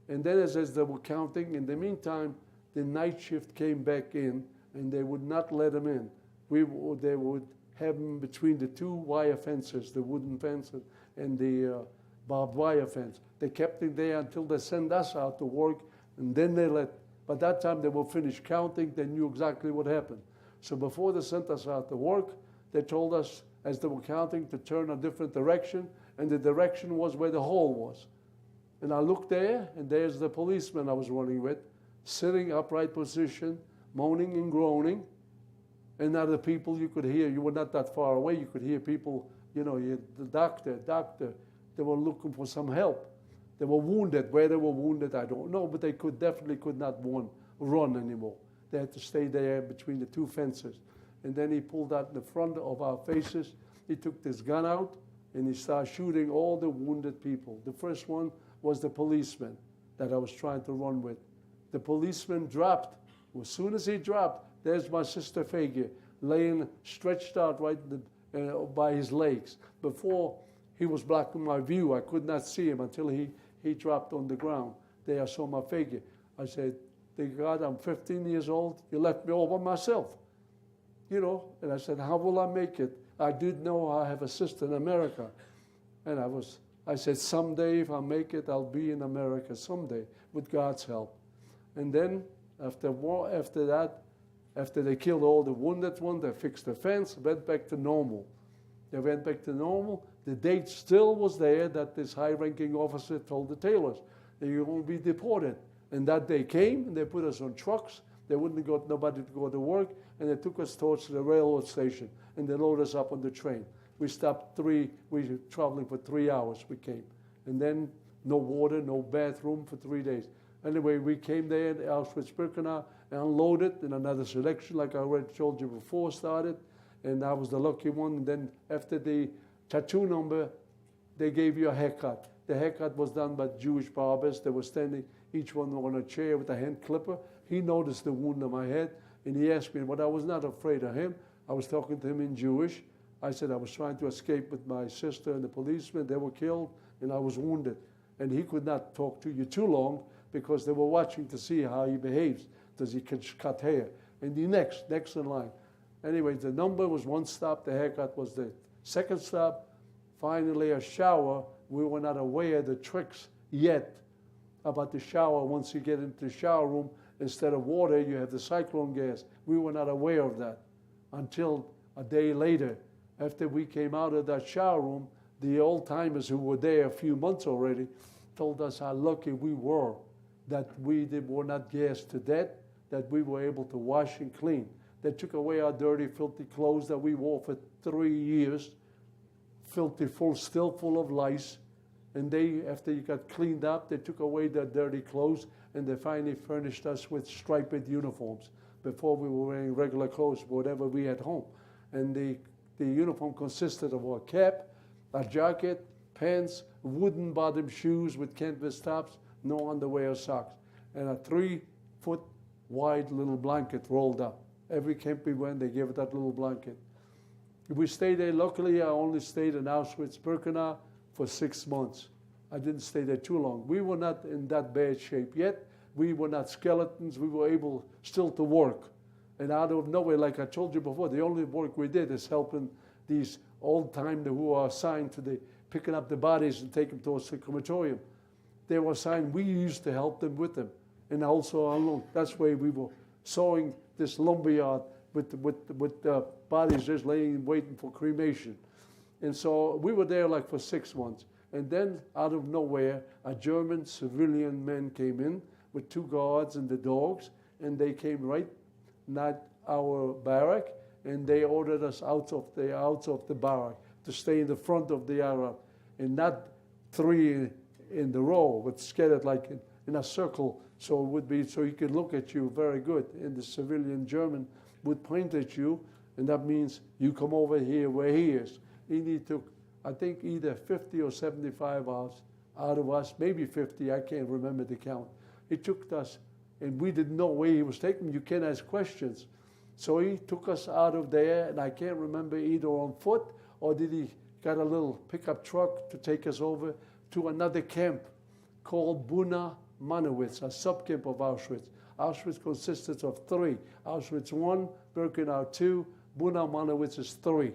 And then as they were counting, in the meantime, the night shift came back in, and they would not let them in. They would have them between the 2 wire fences, the wooden fence and the barbed wire fence. They kept it there until they sent us out to work, and then they let. By that time, they were finished counting. They knew exactly what happened. So before they sent us out to work, they told us, as they were counting, to turn a different direction, and the direction was where the hole was. And I looked there, and there's the policeman I was running with, sitting upright position, moaning and groaning. And other people you could hear, you were not that far away, you could hear people, the doctor. They were looking for some help. They were wounded. Where they were wounded, I don't know, but they definitely could not run anymore. They had to stay there between the 2 fences. And then he pulled out in the front of our faces. He took this gun out, and he started shooting all the wounded people. The first one was the policeman that I was trying to run with. The policeman dropped. As soon as he dropped, there's my sister Fagin laying stretched out right by his legs. Before, he was blocking my view. I could not see him until he dropped on the ground. There I saw my Fagin. I said, "Thank God, I'm 15 years old. You left me all by myself." And I said, "How will I make it?" I did know I have a sister in America. And I said, "Someday, if I make it, I'll be in America someday, with God's help." And then, after that, after they killed all the wounded ones, they fixed the fence, went back to normal. They went back to normal. The date still was there that this high-ranking officer told the tailors, that you're going to be deported. And that day came, and they put us on trucks. They wouldn't got nobody to go to work, and they took us towards the railroad station, and they loaded us up on the train. We stopped we were traveling for 3 hours, we came. And then no water, no bathroom for 3 days. Anyway, we came there at Auschwitz Birkenau, unloaded, and another selection, like I already told you before, started. And I was the lucky one. And then after the tattoo number, they gave you a haircut. The haircut was done by Jewish barbers. They were standing, each one on a chair with a hand clipper. He noticed the wound on my head, and he asked me, but I was not afraid of him. I was talking to him in Jewish. I said I was trying to escape with my sister and the policeman. They were killed, and I was wounded. And he could not talk to you too long because they were watching to see how he behaves. Does he cut hair? And the next in line. Anyway, the number was 1 stop. The haircut was the 2nd stop. Finally, a shower. We were not aware of the tricks yet about the shower. Once you get into the shower room, instead of water, you have the cyclone gas. We were not aware of that until a day later. After we came out of that shower room, the old-timers who were there a few months already told us how lucky we were that we were not gassed to death, that we were able to wash and clean. They took away our dirty, filthy clothes that we wore for 3 years, filthy, still full of lice. And they, after you got cleaned up, they took away their dirty clothes, and they finally furnished us with striped uniforms. Before we were wearing regular clothes, whatever we had home. And the uniform consisted of a cap, a jacket, pants, wooden bottom shoes with canvas tops, no underwear or socks, and a 3-foot wide little blanket rolled up. Every camp we went, they gave it that little blanket. We stayed there. Luckily, I only stayed in Auschwitz Birkenau for 6 months. I didn't stay there too long. We were not in that bad shape yet. We were not skeletons. We were able still to work. And out of nowhere, like I told you before, the only work we did is helping these old-timers who are assigned to picking up the bodies and taking them to a crematorium. They were assigned. We used to help them with them. And also alone, that's why we were sewing this lumberyard with the bodies just laying, waiting for cremation. And so we were there like for 6 months. And then out of nowhere, a German civilian man came in with 2 guards and the dogs, and they came right at our barrack, and they ordered us out of the barrack to stay in the front of the Arab, and not 3 in the row, but scattered like in a circle, so it would be so he could look at you very good. And the civilian German would point at you, and that means you come over here where he is. He took, I think, either 50 or 75 hours out of us, maybe 50, I can't remember the count. He took us, and we didn't know where he was taking. You can't ask questions. So he took us out of there, and I can't remember either on foot or did he got a little pickup truck to take us over to another camp called Buna Manowitz, a subcamp of Auschwitz. Auschwitz consisted of 3. Auschwitz 1, Birkenau 2, Buna Manowitz is 3.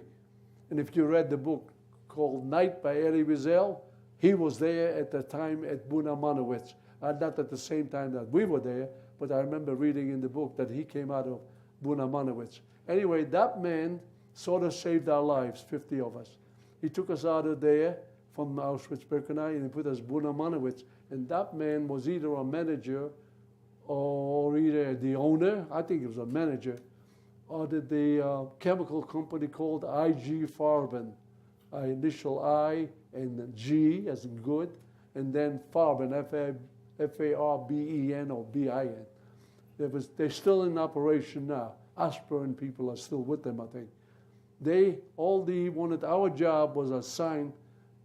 And if you read the book called Night by Elie Wiesel, he was there at the time at Buna Manowitz. Not at the same time that we were there, but I remember reading in the book that he came out of Buna Manowitz. Anyway, that man sort of saved our lives, 50 of us. He took us out of there from Auschwitz Birkenau and he put us Buna Manowitz. And that man was either a manager or either the owner, I think he was a manager, or the chemical company called IG Farben. Initial I and G as in good, and then Farben, F-A-R-B-E-N or B-I-N. They're still in operation now. Aspirin people are still with them, I think. Our job was assigned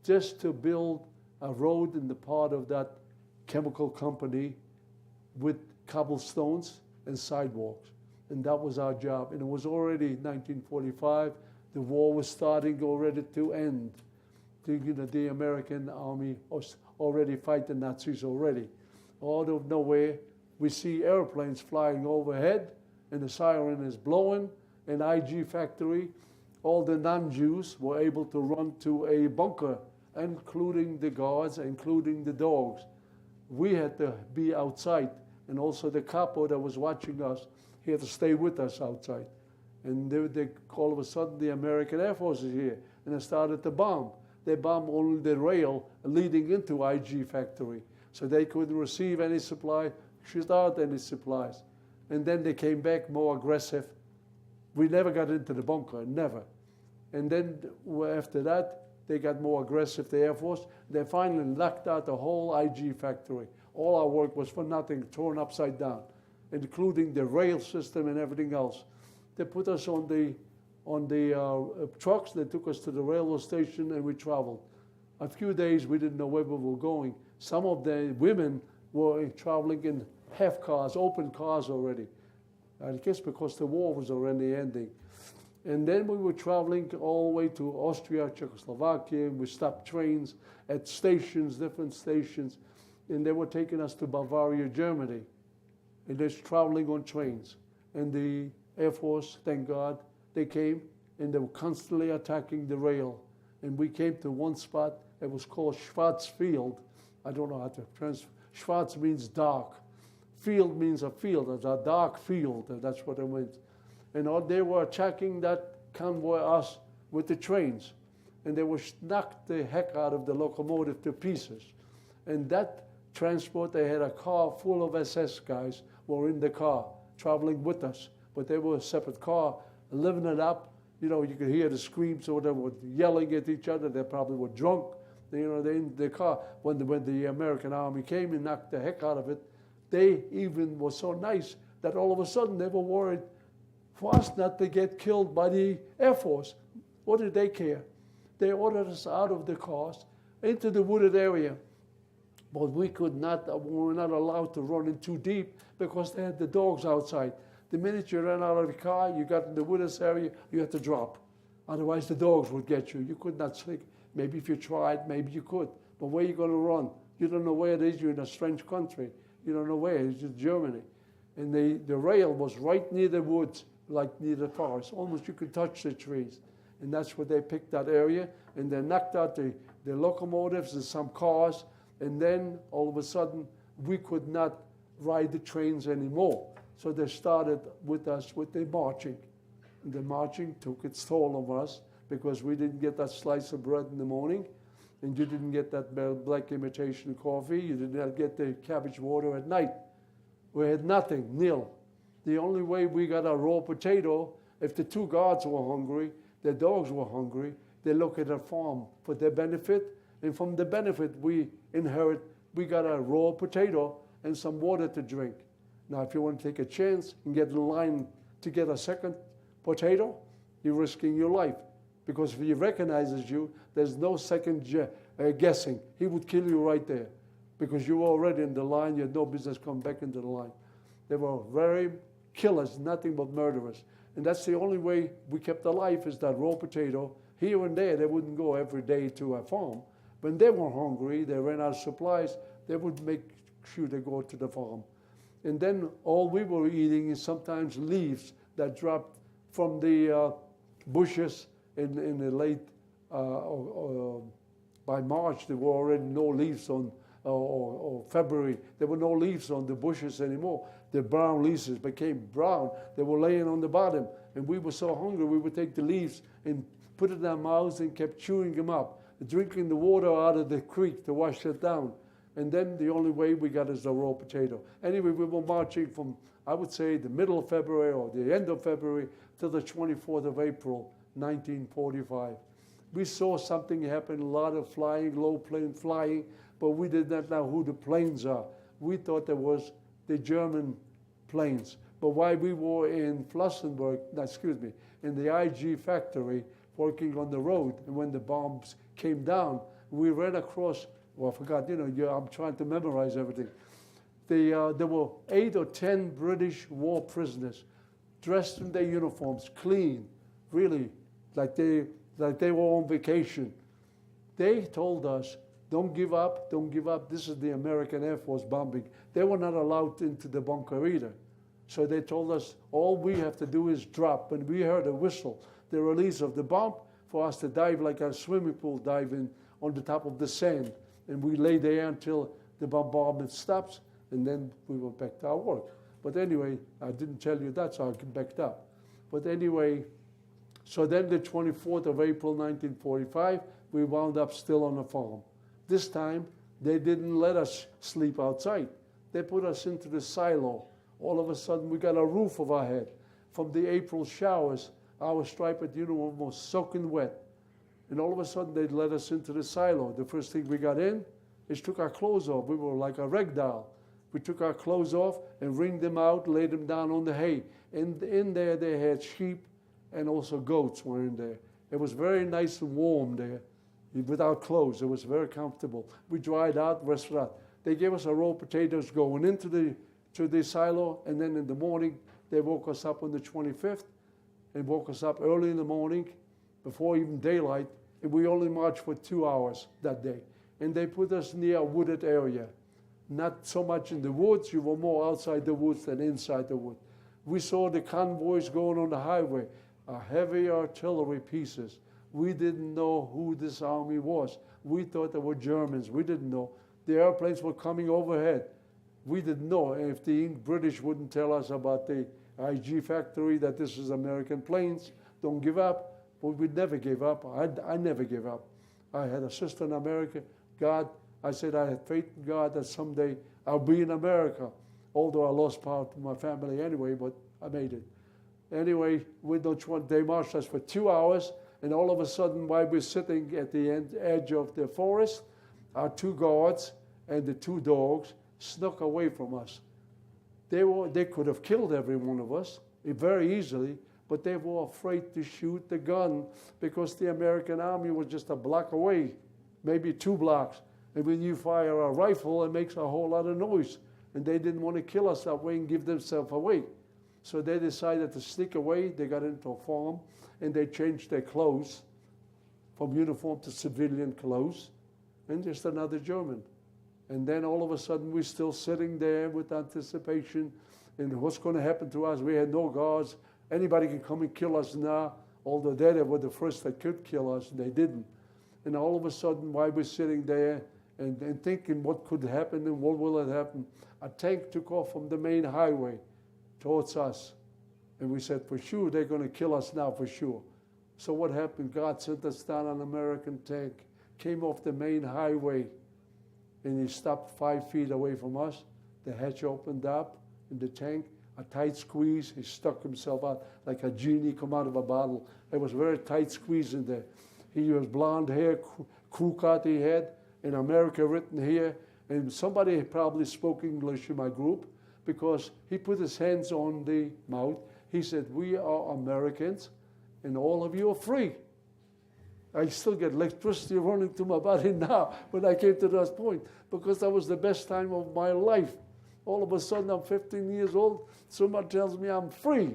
just to build a road in the part of that chemical company with cobblestones and sidewalks. And that was our job. And it was already 1945. The war was starting already to end. The American army was already fighting Nazis already. Out of nowhere, we see airplanes flying overhead, and the siren is blowing. An IG factory, all the non-Jews were able to run to a bunker, including the guards, including the dogs. We had to be outside, and also the capo that was watching us, he had to stay with us outside. And all of a sudden, the American Air Force is here, and they started to bomb. They bombed only the rail leading into IG factory, so they couldn't receive any supply, shoot out any supplies. And then they came back more aggressive. We never got into the bunker, never. And then after that, they got more aggressive, the Air Force. They finally locked out the whole IG factory. All our work was for nothing, torn upside down, including the rail system and everything else. They put us on the trucks. They took us to the railway station, and we traveled. A few days, we didn't know where we were going. Some of the women were traveling in half cars, open cars already. I guess because the war was already ending. And then we were traveling all the way to Austria, Czechoslovakia. We stopped trains at stations, different stations, and they were taking us to Bavaria, Germany. And they're traveling on trains. And the Air Force, thank God, they came, and they were constantly attacking the rail. And we came to one spot that was called Schwarz Field. I don't know how to translate. Schwarz means dark. Field means a field. It's a dark field. That's what it meant. And they were attacking that convoy, us, with the trains. And they were knocked the heck out of the locomotive to pieces. And that transport, they had a car full of SS guys were in the car, traveling with us. But they were a separate car, living it up. You know, you could hear the screams, or they were yelling at each other. They probably were drunk. You know, they in the car. When the American army came and knocked the heck out of it, they even were so nice that all of a sudden they were worried for us not to get killed by the Air Force. What did they care? They ordered us out of the cars into the wooded area. But we could not, we were not allowed to run in too deep because they had the dogs outside. The minute you ran out of the car, you got in the wooded area, you had to drop. Otherwise, the dogs would get you. You could not sneak. Maybe if you tried, maybe you could. But where are you going to run? You don't know where it is. You're in a strange country. You don't know where. It's just Germany. And the rail was right near the woods, like near the forest. Almost you could touch the trees. And that's where they picked that area. And they knocked out the locomotives and some cars. And then, all of a sudden, we could not ride the trains anymore. So they started with us with the marching. And the marching took its toll on us because we didn't get that slice of bread in the morning, and you didn't get that black imitation coffee. You did not get the cabbage water at night. We had nothing, nil. The only way we got a raw potato, if the two guards were hungry, their dogs were hungry, they look at a farm for their benefit, and from the benefit we got a raw potato and some water to drink. Now, if you want to take a chance and get in line to get a second potato, you're risking your life. Because if he recognizes you, there's no second guessing. He would kill you right there. Because you were already in the line, you had no business coming back into the line. They were very killers, nothing but murderers. And that's the only way we kept alive, is that raw potato. Here and there, they wouldn't go every day to a farm. When they were hungry, they ran out of supplies, they would make sure they go to the farm. And then all we were eating is sometimes leaves that dropped from the bushes in the late, by March, there were already no leaves on, or February, there were no leaves on the bushes anymore. The brown leaves became brown. They were laying on the bottom. And we were so hungry, we would take the leaves and put it in our mouths and kept chewing them up, drinking the water out of the creek to wash it down. And then the only way we got is the raw potato. Anyway, we were marching from, I would say, the middle of February or the end of February to the 24th of April, 1945. We saw something happen, a lot of flying, low plane flying, but we did not know who the planes are. We thought it was the German planes. But while we were in in the IG factory, working on the road, and when the bombs came down, we ran across, well, I forgot, I'm trying to memorize everything. There were 8 or 10 British war prisoners, dressed in their uniforms, clean, really, like they were on vacation. They told us, don't give up, don't give up. This is the American Air Force bombing. They were not allowed into the bunker either. So they told us, all we have to do is drop. When we heard a whistle, the release of the bomb, for us to dive like a swimming pool diving on the top of the sand. And we lay there until the bombardment stops, and then we went back to our work. But anyway, I didn't tell you that, so I backed up. But anyway, so then the 24th of April, 1945, we wound up still on the farm. This time, they didn't let us sleep outside. They put us into the silo. All of a sudden, we got a roof over our head. From the April showers, our striped uniform was soaking wet. And all of a sudden, they let us into the silo. The first thing we got in is took our clothes off. We were like a rag doll. We took our clothes off and wringed them out, laid them down on the hay. And in there, they had sheep, and also goats were in there. It was very nice and warm there. Without clothes, it was very comfortable. We dried out, rested out. They gave us a raw potatoes going into the silo, and then in the morning, they woke us up on the 25th, and woke us up early in the morning, before even daylight, and we only marched for 2 hours that day. And they put us near a wooded area. Not so much in the woods, you were more outside the woods than inside the wood. We saw the convoys going on the highway, heavy artillery pieces. We didn't know who this army was. We thought they were Germans. We didn't know. The airplanes were coming overhead. We didn't know. And if the British wouldn't tell us about the IG factory, that this is American planes, don't give up. But we never gave up. I never gave up. I had a sister in America. God, I said I had faith in God that someday I'll be in America. Although I lost part of my family anyway, but I made it. Anyway, they marched us for 2 hours, and all of a sudden, while we're sitting at the edge of the forest, our 2 guards and the 2 dogs snuck away from us. They could have killed every one of us very easily, but they were afraid to shoot the gun because the American army was just a block away, maybe 2 blocks. And when you fire a rifle, it makes a whole lot of noise. And they didn't want to kill us that way and give themselves away. So they decided to sneak away. They got into a farm, and they changed their clothes from uniform to civilian clothes, and just another German. And then all of a sudden, we're still sitting there with anticipation, and what's going to happen to us? We had no guards. Anybody can come and kill us now, although they were the first that could kill us, and they didn't. And all of a sudden, while we're sitting there and thinking what could happen and what will it happen, a tank took off from the main highway towards us. And we said, for sure, they're going to kill us now, for sure. So what happened? God sent us down an American tank, came off the main highway, and he stopped 5 feet away from us. The hatch opened up in the tank, a tight squeeze. He stuck himself out like a genie come out of a bottle. It was a very tight squeeze in there. He was blonde hair, crew cut he had, in America written here. And somebody probably spoke English in my group because he put his hands on the mouth. He said, we are Americans and all of you are free. I still get electricity running through my body now when I came to that point because that was the best time of my life. All of a sudden, I'm 15 years old. Someone tells me I'm free.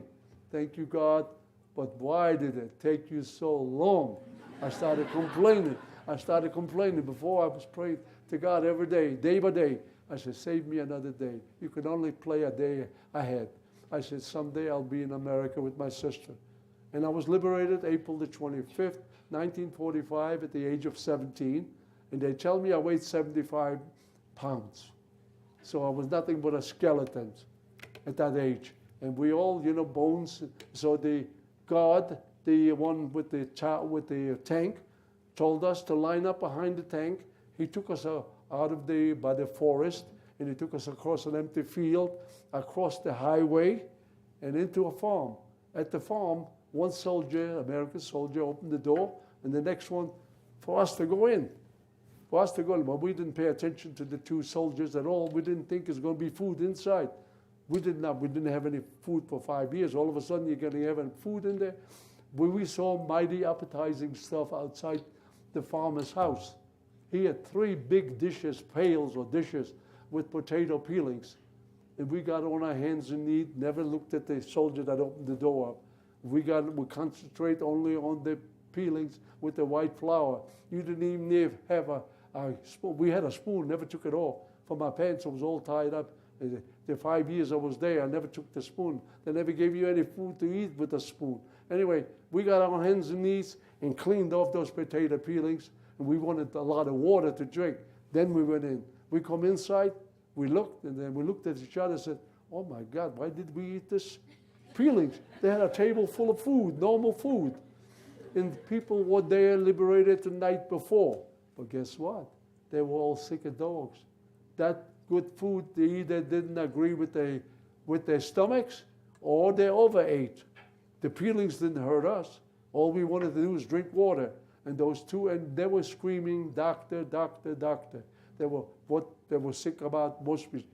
Thank you, God. But why did it take you so long? I started complaining. Before I was praying to God every day by day. I said, save me another day. You can only play a day ahead. I said, someday I'll be in America with my sister. And I was liberated April the 25th, 1945 at the age of 17. And they tell me I weighed 75 pounds. So I was nothing but a skeleton at that age. And we all, bones. So the guard, the one with the tank, told us to line up behind the tank. He took us by the forest, and he took us across an empty field, across the highway, and into a farm. At the farm, one soldier, American soldier, opened the door, and the next one for us to go in. But we didn't pay attention to the 2 soldiers at all. We didn't think there's going to be food inside. We didn't have any food for 5 years. All of a sudden, you're going to have food in there. We saw mighty appetizing stuff outside the farmer's house. He had 3 big pails with potato peelings. And we got on our hands and knees, never looked at the soldier that opened the door up. We concentrate only on the peelings with the white flour. You didn't even have a spoon. We had a spoon, never took it off. For my pants, it was all tied up. The 5 years I was there, I never took the spoon. They never gave you any food to eat with a spoon. Anyway, we got on hands and knees and cleaned off those potato peelings, and we wanted a lot of water to drink. Then we went in. We come inside, we looked, and then we looked at each other and said, oh my God, why did we eat this peelings? They had a table full of food, normal food. And people were there liberated the night before. But guess what? They were all sick of dogs. That good food, they either didn't agree with their stomachs or they overate. The peelings didn't hurt us. All we wanted to do was drink water. And those 2, and they were screaming, doctor, doctor, doctor. What they were sick about, mostly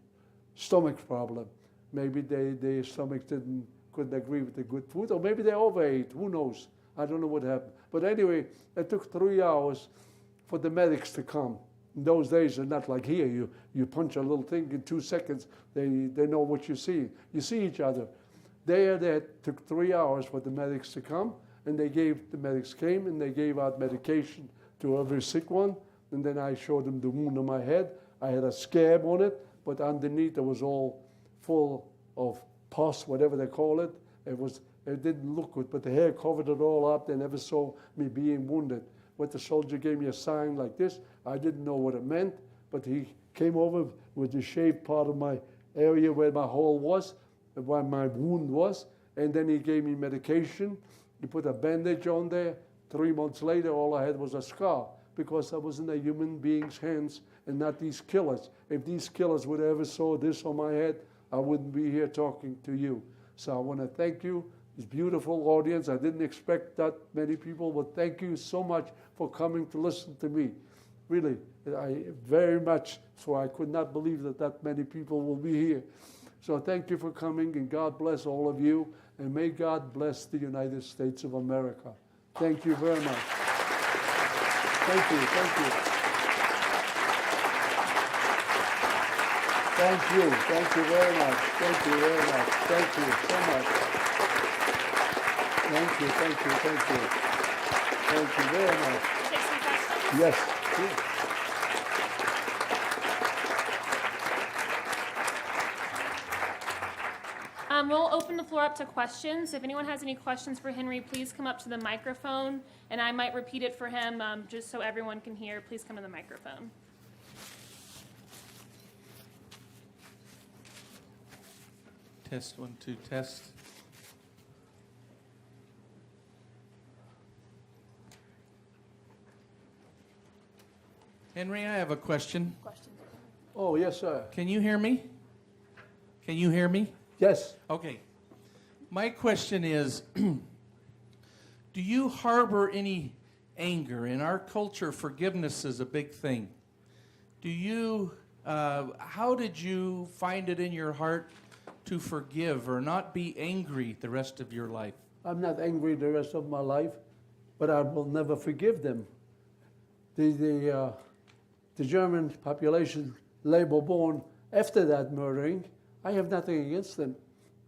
stomach problem. Maybe their stomach couldn't agree with the good food, or maybe they overate. Who knows? I don't know what happened. But anyway, it took 3 hours for the medics to come. In those days, they're not like here. You punch a little thing in 2 seconds. They know what you see. You see each other. There took 3 hours for the medics to come, and the medics came and they gave out medication to every sick one. And then I showed them the wound on my head. I had a scab on it, but underneath it was all full of pus, whatever they call it. It didn't look good, but the hair covered it all up. They never saw me being wounded. When the soldier gave me a sign like this, I didn't know what it meant, but he came over with the shaved part of my area where my hole was, where my wound was, and then he gave me medication. He put a bandage on there. 3 months later, all I had was a scar because I was in a human being's hands and not these killers. If these killers would ever saw this on my head, I wouldn't be here talking to you. So I want to thank you It's a beautiful audience. I didn't expect that many people, but thank you so much for coming to listen to me. Really, I very much, so I could not believe that that many people will be here. So thank you for coming, and God bless all of you, and may God bless the United States of America. Thank you very much. Thank you, thank you. Thank you very much. Thank you very much. Thank you so much. Thank you. Thank you very much. Take some questions? Yes. We'll open the floor up to questions. If anyone has any questions for Henry, please come up to the microphone, and I might repeat it for him just so everyone can hear. Please come to the microphone. Test 1, 2, test. Henry, I have a question. Oh, yes, sir. Can you hear me? Can you hear me? Yes. Okay. My question is, do you harbor any anger? In our culture, forgiveness is a big thing. Do you, how did you find it in your heart to forgive or not be angry the rest of your life? I'm not angry the rest of my life, but I will never forgive them. The German population, labor-born, after that murdering, I have nothing against them.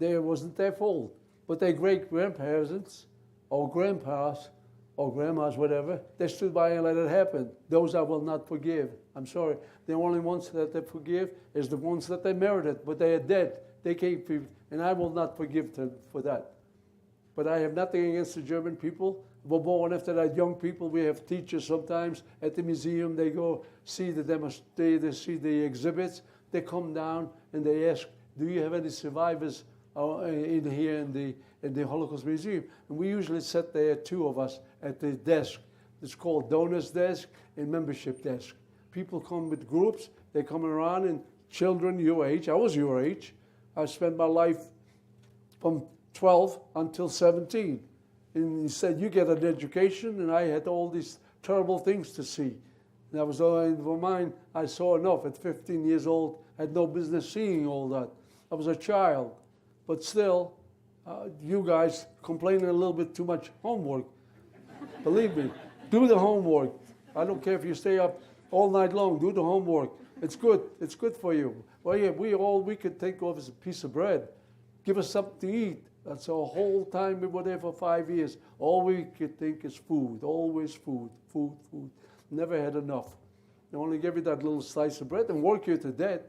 It wasn't their fault. But their great-grandparents, or grandpas, or grandmas, whatever, they stood by and let it happen. Those I will not forgive. I'm sorry. The only ones that they forgive is the ones that they merited, but they are dead. They can't be, and I will not forgive them for that. But I have nothing against the German people. We're born after that. Young people, we have teachers sometimes at the museum. They go see they see the exhibits. They come down and they ask, "Do you have any survivors in here in the Holocaust Museum?" And we usually sit there, two of us, at the desk. It's called donors desk and membership desk. People come with groups. They come around, and children your age. I was your age. I spent my life from 12 until 17. And he said, "You get an education," and I had all these terrible things to see. And that was all in my mind. I saw enough. At 15 years old, I had no business seeing all that. I was a child. But still, you guys complaining a little bit too much homework. Believe me, do the homework. I don't care if you stay up all night long. Do the homework. It's good. It's good for you. Well, yeah, all we could think of is a piece of bread. Give us something to eat. That's our whole time we were there for 5 years. All we could think is food. Always food, food, food. Never had enough. They only give you that little slice of bread and work you to death.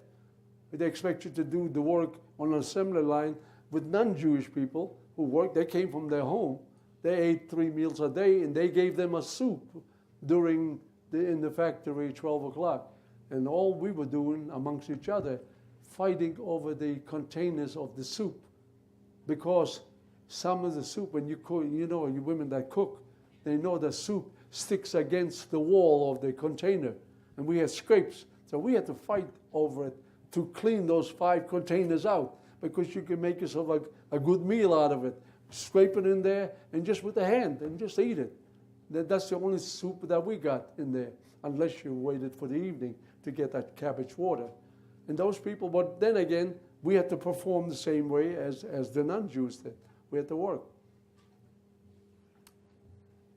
They expect you to do the work on an assembly line with non-Jewish people who work. They came from their home. They ate 3 meals a day, and they gave them a soup in the factory at 12 o'clock. And all we were doing amongst each other, fighting over the containers of the soup. Because some of the soup, when you cook, you know, you women that cook, they know the soup sticks against the wall of the container. And we had scrapes. So we had to fight over it to clean those 5 containers out, because you can make yourself a good meal out of it. Scrape it in there and just with the hand and just eat it. That's the only soup that we got in there, unless you waited for the evening to get that cabbage water. And those people, but then again, we had to perform the same way as the non-Jews did. We had to work.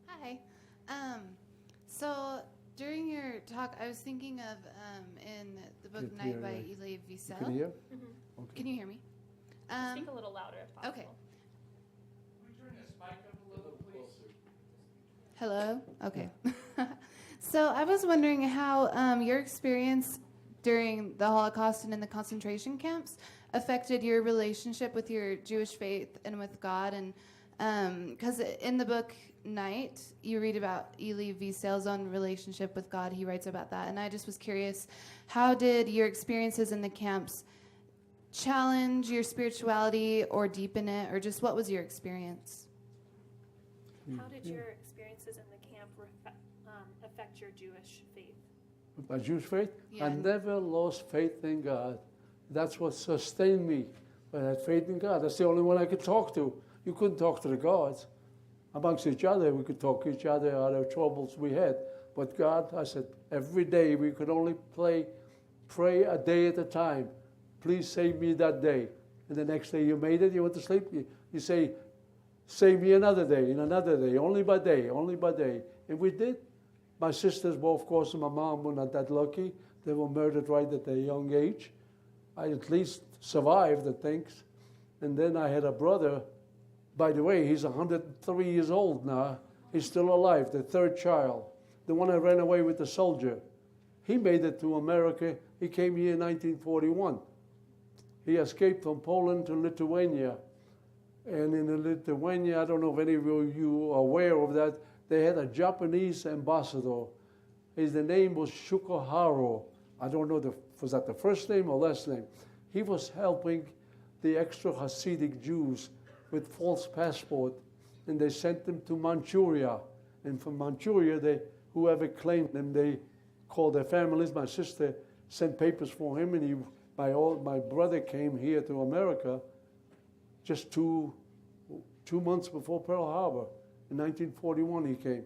Hi. So during your talk, I was thinking of in the book Night by Elie Wiesel. Can you hear? Mm-hmm. Okay. Can you hear me? Speak a little louder if possible. Okay. Can we turn this mic up a little, please? Hello? Okay. So I was wondering how your experience during the Holocaust and in the concentration camps affected your relationship with your Jewish faith and with God. And because in the book Night, you read about Elie Wiesel's own relationship with God. He writes about that. And I just was curious, how did your experiences in the camps challenge your spirituality or deepen it, or just what was your experience? How did your experiences in the camp affect your Jewish faith? My Jewish faith? Yeah. I never lost faith in God. That's what sustained me. I had faith in God. That's the only one I could talk to. You couldn't talk to the guards. Amongst each other, we could talk each other out of troubles we had. But God, I said, every day we could only pray a day at a time. Please save me that day. And the next day you made it, you went to sleep, you say, save me another day, and another day, only by day, only by day. And we did. My sisters were, of course, and my mom were not that lucky. They were murdered right at a young age. I at least survived, I think. And then I had a brother. By the way, he's 103 years old now. He's still alive, the third child. The one that ran away with the soldier. He made it to America. He came here in 1941. He escaped from Poland to Lithuania. And in Lithuania, I don't know if any of you are aware of that, they had a Japanese ambassador. His name was Shukoharo. I don't know, was that the first name or last name? He was helping the extra Hasidic Jews with false passport, and they sent them to Manchuria. And from Manchuria, whoever claimed them, they called their families. My sister sent papers for him, and my brother came here to America just two months before Pearl Harbor. In 1941 he came.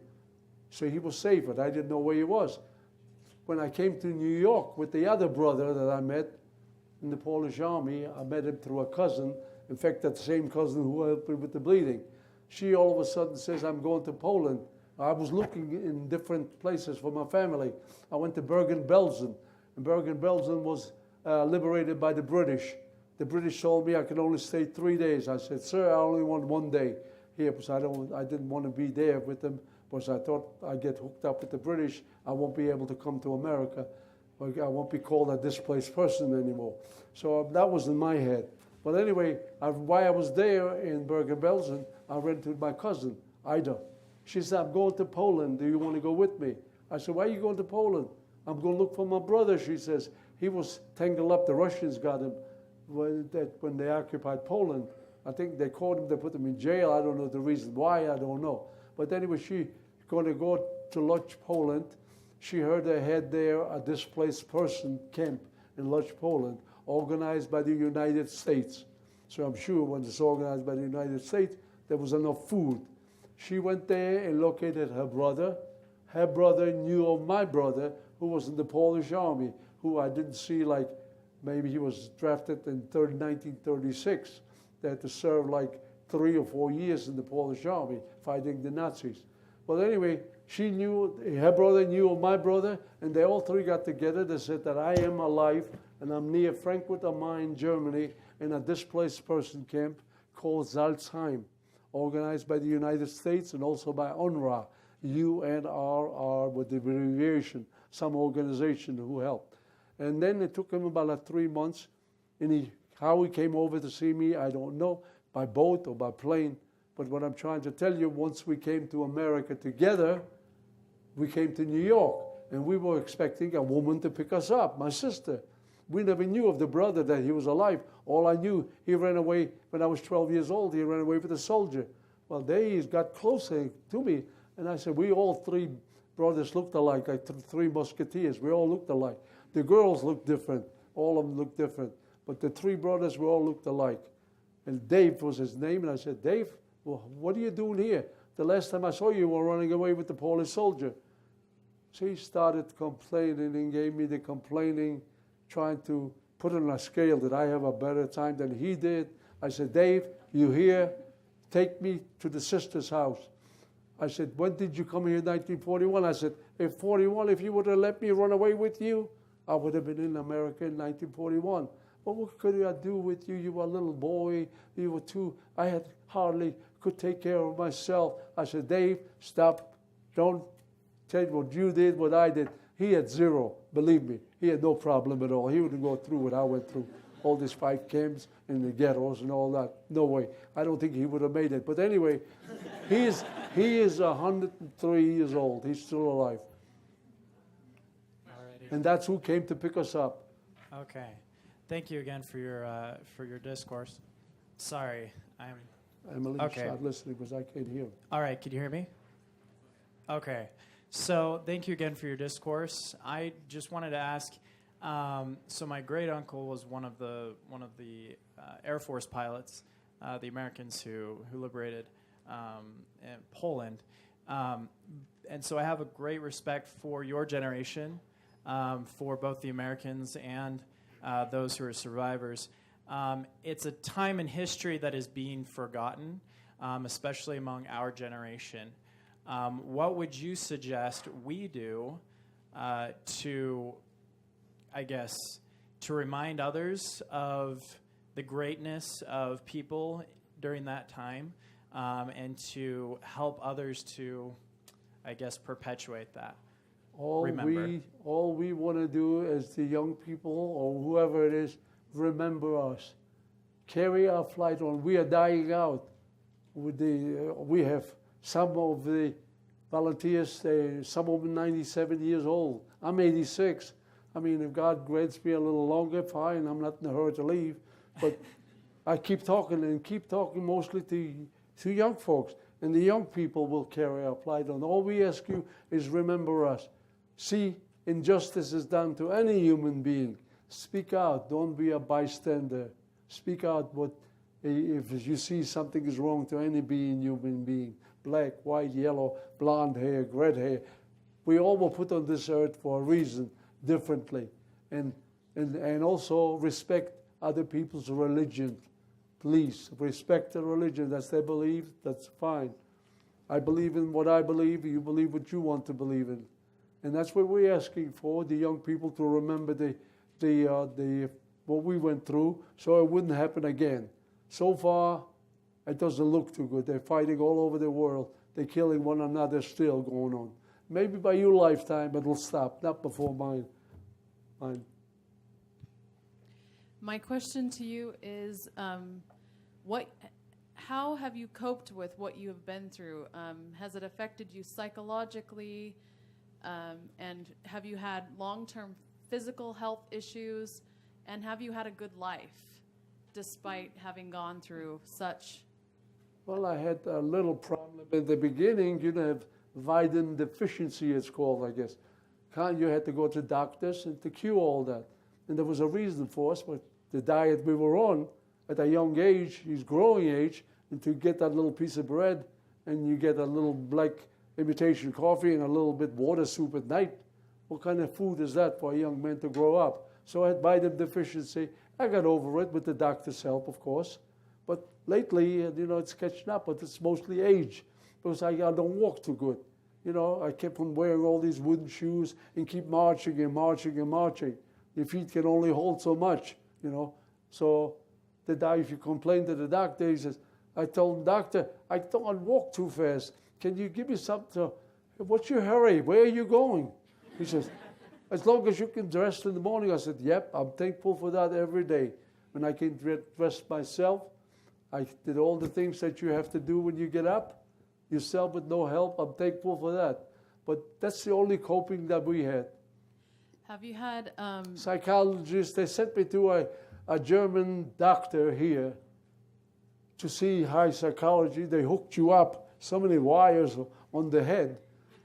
So he was safe, but I didn't know where he was. When I came to New York with the other brother that I met in the Polish army, I met him through a cousin. In fact, that same cousin who helped me with the bleeding. She all of a sudden says, I'm going to Poland. I was looking in different places for my family. I went to Bergen-Belsen. And Bergen-Belsen was liberated by the British. The British told me I could only stay 3 days. I said, sir, I only want 1 day here because I didn't want to be there with them because I thought I'd get hooked up with the British. I won't be able to come to America. I won't be called a displaced person anymore. So that was in my head. But anyway, while I was there in Bergen-Belsen, I ran to my cousin, Ida. She said, I'm going to Poland. Do you want to go with me? I said, why are you going to Poland? I'm going to look for my brother, she says. He was tangled up. The Russians got him when they occupied Poland. I think they caught him, they put him in jail. I don't know the reason why, I don't know. But anyway, she's going to go to Lodz, Poland. She heard they had there a displaced person camp in Lodz, Poland, organized by the United States. So I'm sure when it's organized by the United States, there was enough food. She went there and located her brother. Her brother knew of my brother, who was in the Polish army, who I didn't see, like maybe he was drafted in 1936. They had to serve like 3 or 4 years in the Polish army fighting the Nazis. Well, anyway, her brother knew of my brother, and they all three got together. They said that I am alive, and I'm near Frankfurt am Main, Germany, in a displaced person camp called Salzheim, organized by the United States and also by UNRWA, UNRR with the abbreviation, some organization who helped. And then it took him about 3 months, and how he came over to see me, I don't know, by boat or by plane. But what I'm trying to tell you, once we came to America together, we came to New York, and we were expecting a woman to pick us up, my sister. We never knew of the brother that he was alive. All I knew, he ran away when I was 12 years old. He ran away with a soldier. Well, they got closer to me, and I said, we all three brothers looked alike, like three musketeers. We all looked alike. The girls looked different. All of them looked different. But the three brothers, we all looked alike. And Dave was his name, and I said, Dave, well, what are you doing here? The last time I saw you, you were running away with the Polish soldier. So he started complaining and gave me the complaining, trying to put on a scale that I have a better time than he did. I said, Dave, you here? Take me to the sister's house. I said, when did you come here in 1941? I said, in 41, if you would have let me run away with you, I would have been in America in 1941. But what could I do with you? You were a little boy. You were I had hardly could take care of myself. I said, Dave, stop. Don't tell what you did, what I did. He had zero, believe me. He had no problem at all. He wouldn't go through what I went through, all these 5 camps and the ghettos and all that. No way. I don't think he would have made it. But anyway, he is 103 years old. He's still alive. Alrighty. And that's who came to pick us up. Okay. Thank you again for your discourse. Sorry, Emily, Okay. start listening because I can't hear. All right, can you hear me? Okay. So thank you again for your discourse. I just wanted to ask, so my great uncle was one of the Air Force pilots the Americans who liberated Poland. And so I have a great respect for your generation, for both the Americans and those who are survivors. It's a time in history that is being forgotten, especially among our generation. What would you suggest we do to, I guess, to remind others of the greatness of people during that time, and to help others to, I guess, perpetuate that? All Remember. we want to do as the young people or whoever it is, remember us. Carry our flight on. We are dying out. We have some of the volunteers, some of them 97 years old. I'm 86. I mean, if God grants me a little longer, fine. I'm not in a hurry to leave. But I keep talking mostly to young folks. And the young people will carry our plight on. All we ask you is remember us. See, injustice is done to any human being. Speak out. Don't be a bystander. Speak out if you see something is wrong to any human being. Black, white, yellow, blonde hair, red hair. We all were put on this earth for a reason, differently. And also respect other people's religion. Please, respect the religion. That's their belief. That's fine. I believe in what I believe. You believe what you want to believe in. And that's what we're asking for, the young people to remember what we went through so it wouldn't happen again. So far, it doesn't look too good. They're fighting all over the world. They're killing one another still going on. Maybe by your lifetime it'll stop, not before mine. My question to you is, how have you coped with what you have been through? Has it affected you psychologically? And have you had long-term physical health issues? And have you had a good life despite having gone through such? Well, I had a little problem in the beginning. You have vitamin deficiency, it's called, I guess. You had to go to doctors and to cure all that. And there was a reason for us, but the diet we were on at a young age, his growing age, and to get that little piece of bread and you get a little black imitation coffee and a little bit water soup at night. What kind of food is that for a young man to grow up? So I had vitamin deficiency. I got over it with the doctor's help, of course. But lately, it's catching up, but it's mostly age because I don't walk too good. I kept on wearing all these wooden shoes and keep marching and marching and marching. Your feet can only hold so much, So if you complain to the doctor, he says, I told him, doctor, I don't walk too fast. Can you give me something? What's your hurry? Where are you going? He says, as long as you can dress in the morning. I said, yep, I'm thankful for that every day. When I can dress myself, I did all the things that you have to do when you get up, yourself with no help. I'm thankful for that. But that's the only coping that we had. Have you had... Psychologists, they sent me to a German doctor here to see high psychology. They hooked you up so many wires on the head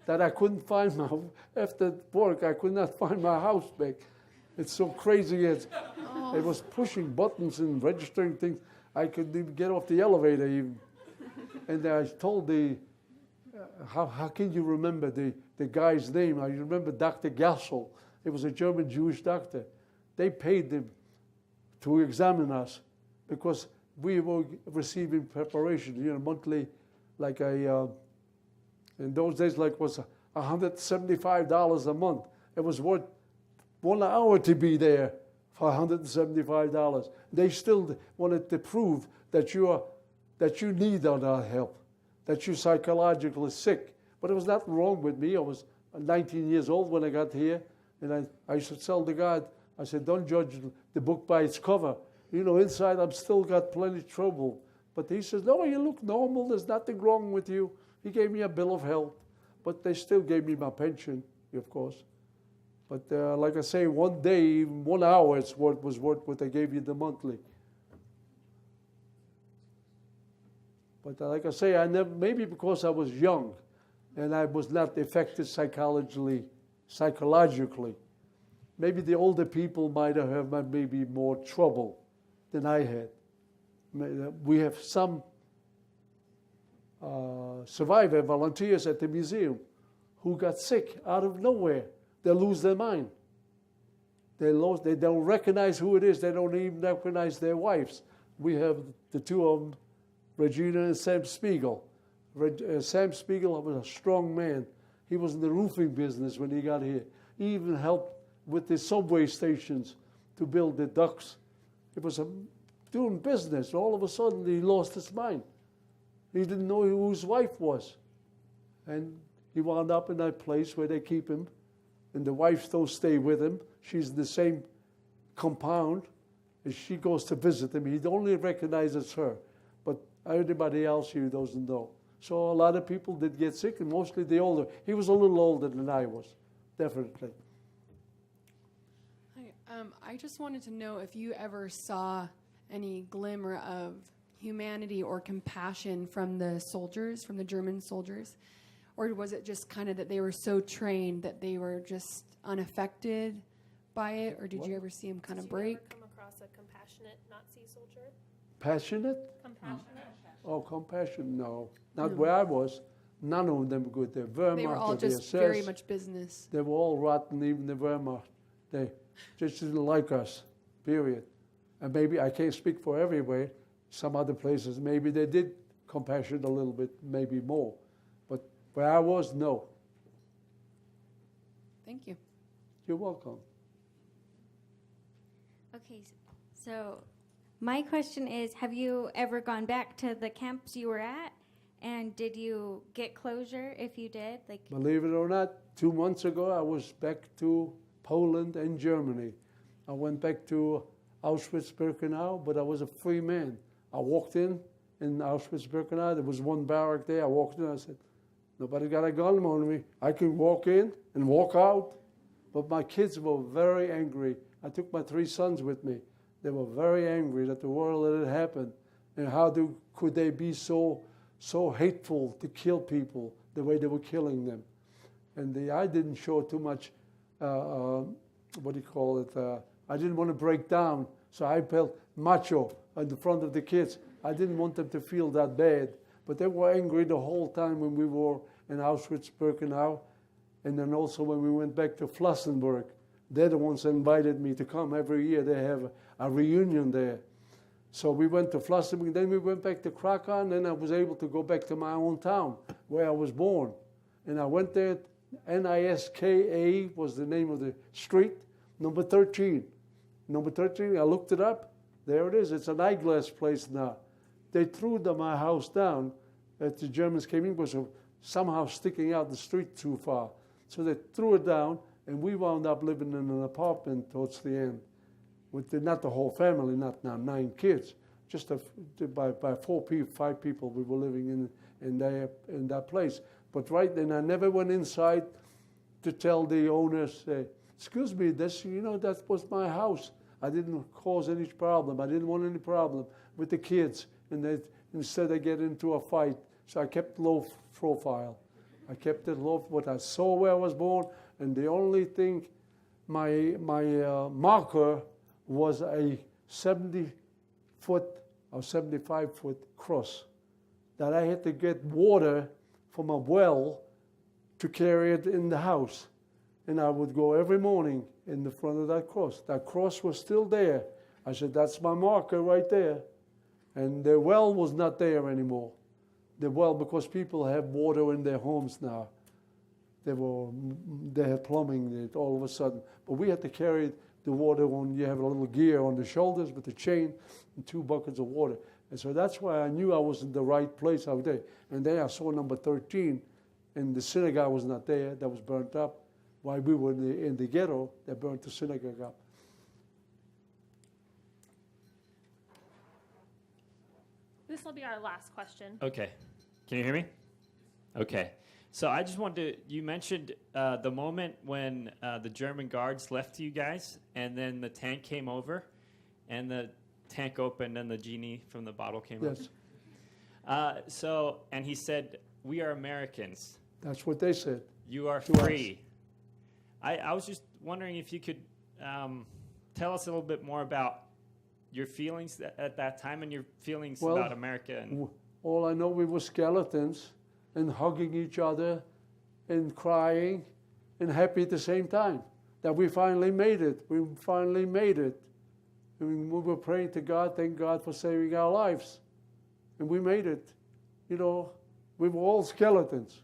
that I couldn't find after work, I could not find my house back. It's so crazy. It was pushing buttons and registering things. I couldn't even get off the elevator even. And I told how can you remember the guy's name? I remember Dr. Gassel. He was a German Jewish doctor. They paid him to examine us because we were receiving preparation, monthly, like in those days, was $175 a month. It was worth 1 hour to be there for $175. They still wanted to prove that you need our help, that you're psychologically sick. But there was nothing wrong with me. I was 19 years old when I got here, and I used to tell the guy, I said, don't judge the book by its cover. Inside I've still got plenty of trouble. But he says, no, you look normal. There's nothing wrong with you. He gave me a bill of health, but they still gave me my pension, of course. But like I say, one day, 1 hour, was worth what they gave you the monthly. But like I say, maybe because I was young and I was not affected psychologically. Maybe the older people might have maybe more trouble than I had. We have some survivor volunteers at the museum who got sick out of nowhere. They lose their mind. They don't recognize who it is. They don't even recognize their wives. We have the two of them, Regina and Sam Spiegel. Sam Spiegel was a strong man. He was in the roofing business when he got here. He even helped with the subway stations to build the ducts. It was doing business. All of a sudden, he lost his mind. He didn't know who his wife was. And he wound up in that place where they keep him. And the wife still stay with him. She's in the same compound. And she goes to visit him. He only recognizes her. But everybody else here doesn't know. So a lot of people did get sick, and mostly the older. He was a little older than I was, definitely. Hi, I just wanted to know if you ever saw any glimmer of humanity or compassion from the soldiers, from the German soldiers, or was it just kind of that they were so trained that they were just unaffected by it, or did you ever see them kind of break? Did you ever come across a compassionate Nazi soldier? Passionate? Compassionate? Oh, compassion, no. Not where I was. None of them were good. The Wehrmacht, They were all the just SS, very much business. They were all rotten, even the Wehrmacht. They just didn't like us, period. And maybe, I can't speak for everywhere. Some other places, maybe they did compassion a little bit, maybe more. But where I was, no. Thank you. You're welcome. Okay, so my question is, have you ever gone back to the camps you were at? And did you get closure if you did? Believe it or not, 2 months ago, I was back to Poland and Germany. I went back to Auschwitz Birkenau, but I was a free man. I walked in Auschwitz Birkenau. There was one barrack there. I walked in. I said, nobody got a gun on me. I can walk in and walk out. But my kids were very angry. I took my 3 sons with me. They were very angry that the world that had happened. And how could they be so hateful to kill people the way they were killing them? And I didn't show too much, what do you call it? I didn't want to break down. So I felt macho in the front of the kids. I didn't want them to feel that bad. But they were angry the whole time when we were in Auschwitz Birkenau. And then also when we went back to Flossenburg. They're the ones that invited me to come. Every year they have a reunion there. So we went to Flossenburg, then we went back to Krakow, and then I was able to go back to my own town where I was born. And I went there, Niska was the name of the street, number 13. Number 13, I looked it up. There it is. It's an eyeglass place now. They threw my house down as the Germans came in. It was somehow sticking out the street too far. So they threw it down, and we wound up living in an apartment towards the end. With not the whole family, not now 9 kids, just by 5 people we were living in that place. But right then, I never went inside to tell the owners, excuse me, that was my house. I didn't cause any problem. I didn't want any problem with the kids. And instead they get into a fight. So I kept low profile. I kept it low, what I saw where I was born. And the only thing, my marker was a 70-foot or 75-foot cross that I had to get water from a well to carry it in the house. And I would go every morning in the front of that cross. That cross was still there. I said, that's my marker right there. And the well was not there anymore. The well, because people have water in their homes now. They had plumbing all of a sudden. But we had to carry the water you have a little gear on the shoulders with the chain and 2 buckets of water. And so that's why I knew I was in the right place out there. And then I saw number 13, and the synagogue was not there. That was burnt up. While we were in the ghetto, they burnt the synagogue up. This will be our last question. Okay. Can you hear me? Okay. So I just wanted to, you mentioned the moment when the German guards left you guys, and then the tank came over, and the tank opened, and the genie from the bottle came Yes. over. And he said, we are Americans. That's what they said. You are To us. free. I was just wondering if you could tell us a little bit more about your feelings at that time and your feelings Well, about America? And All I know, we were skeletons and hugging each other and crying and happy at the same time that we finally made it. We finally made it. And we were praying to God, thank God for saving our lives. And we made it. You know, we were all skeletons,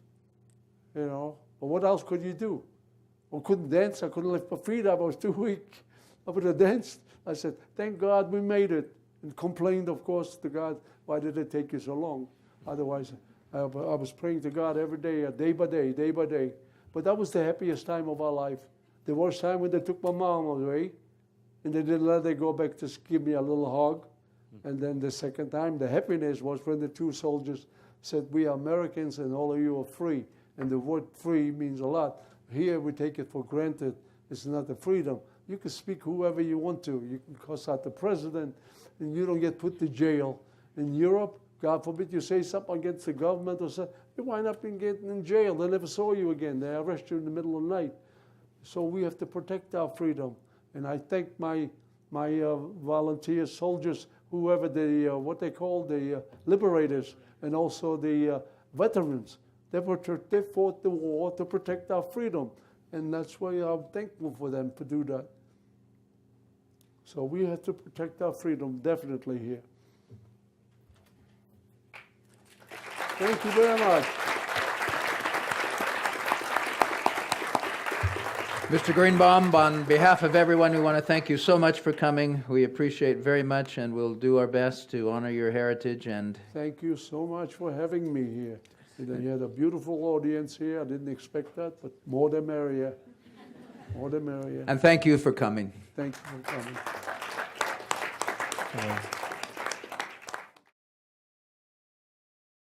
you know. But what else could you do? I couldn't dance. I couldn't lift my feet up. I was too weak. I would have danced. I said, thank God we made it. And complained, of course, to God, why did it take you so long? Otherwise, I was praying to God every day, day by day, day by day. But that was the happiest time of our life. The worst time when they took my mom away, and they didn't let her go back to give me a little hug. And then the second time, the happiness was when the two soldiers said, we are Americans and all of you are free. And the word free means a lot. Here we take it for granted. It's not a freedom. You can speak whoever you want to. You can cuss out the president, and you don't get put to jail. In Europe, God forbid you say something against the government or something, you wind up getting in jail. They never saw you again. They arrest you in the middle of the night. So we have to protect our freedom. And I thank my volunteer soldiers, whoever what they call the liberators, and also the veterans. They fought the war to protect our freedom. And that's why I'm thankful for them to do that. So we have to protect our freedom, definitely here. Thank you very much. Mr. Greenbaum, on behalf of everyone, we want to thank you so much for coming. We appreciate very much, and we'll do our best to honor your heritage. And thank you so much for having me here. You had a beautiful audience here. I didn't expect that, but more the merrier. More the merrier. And thank you for coming. Thank you for coming.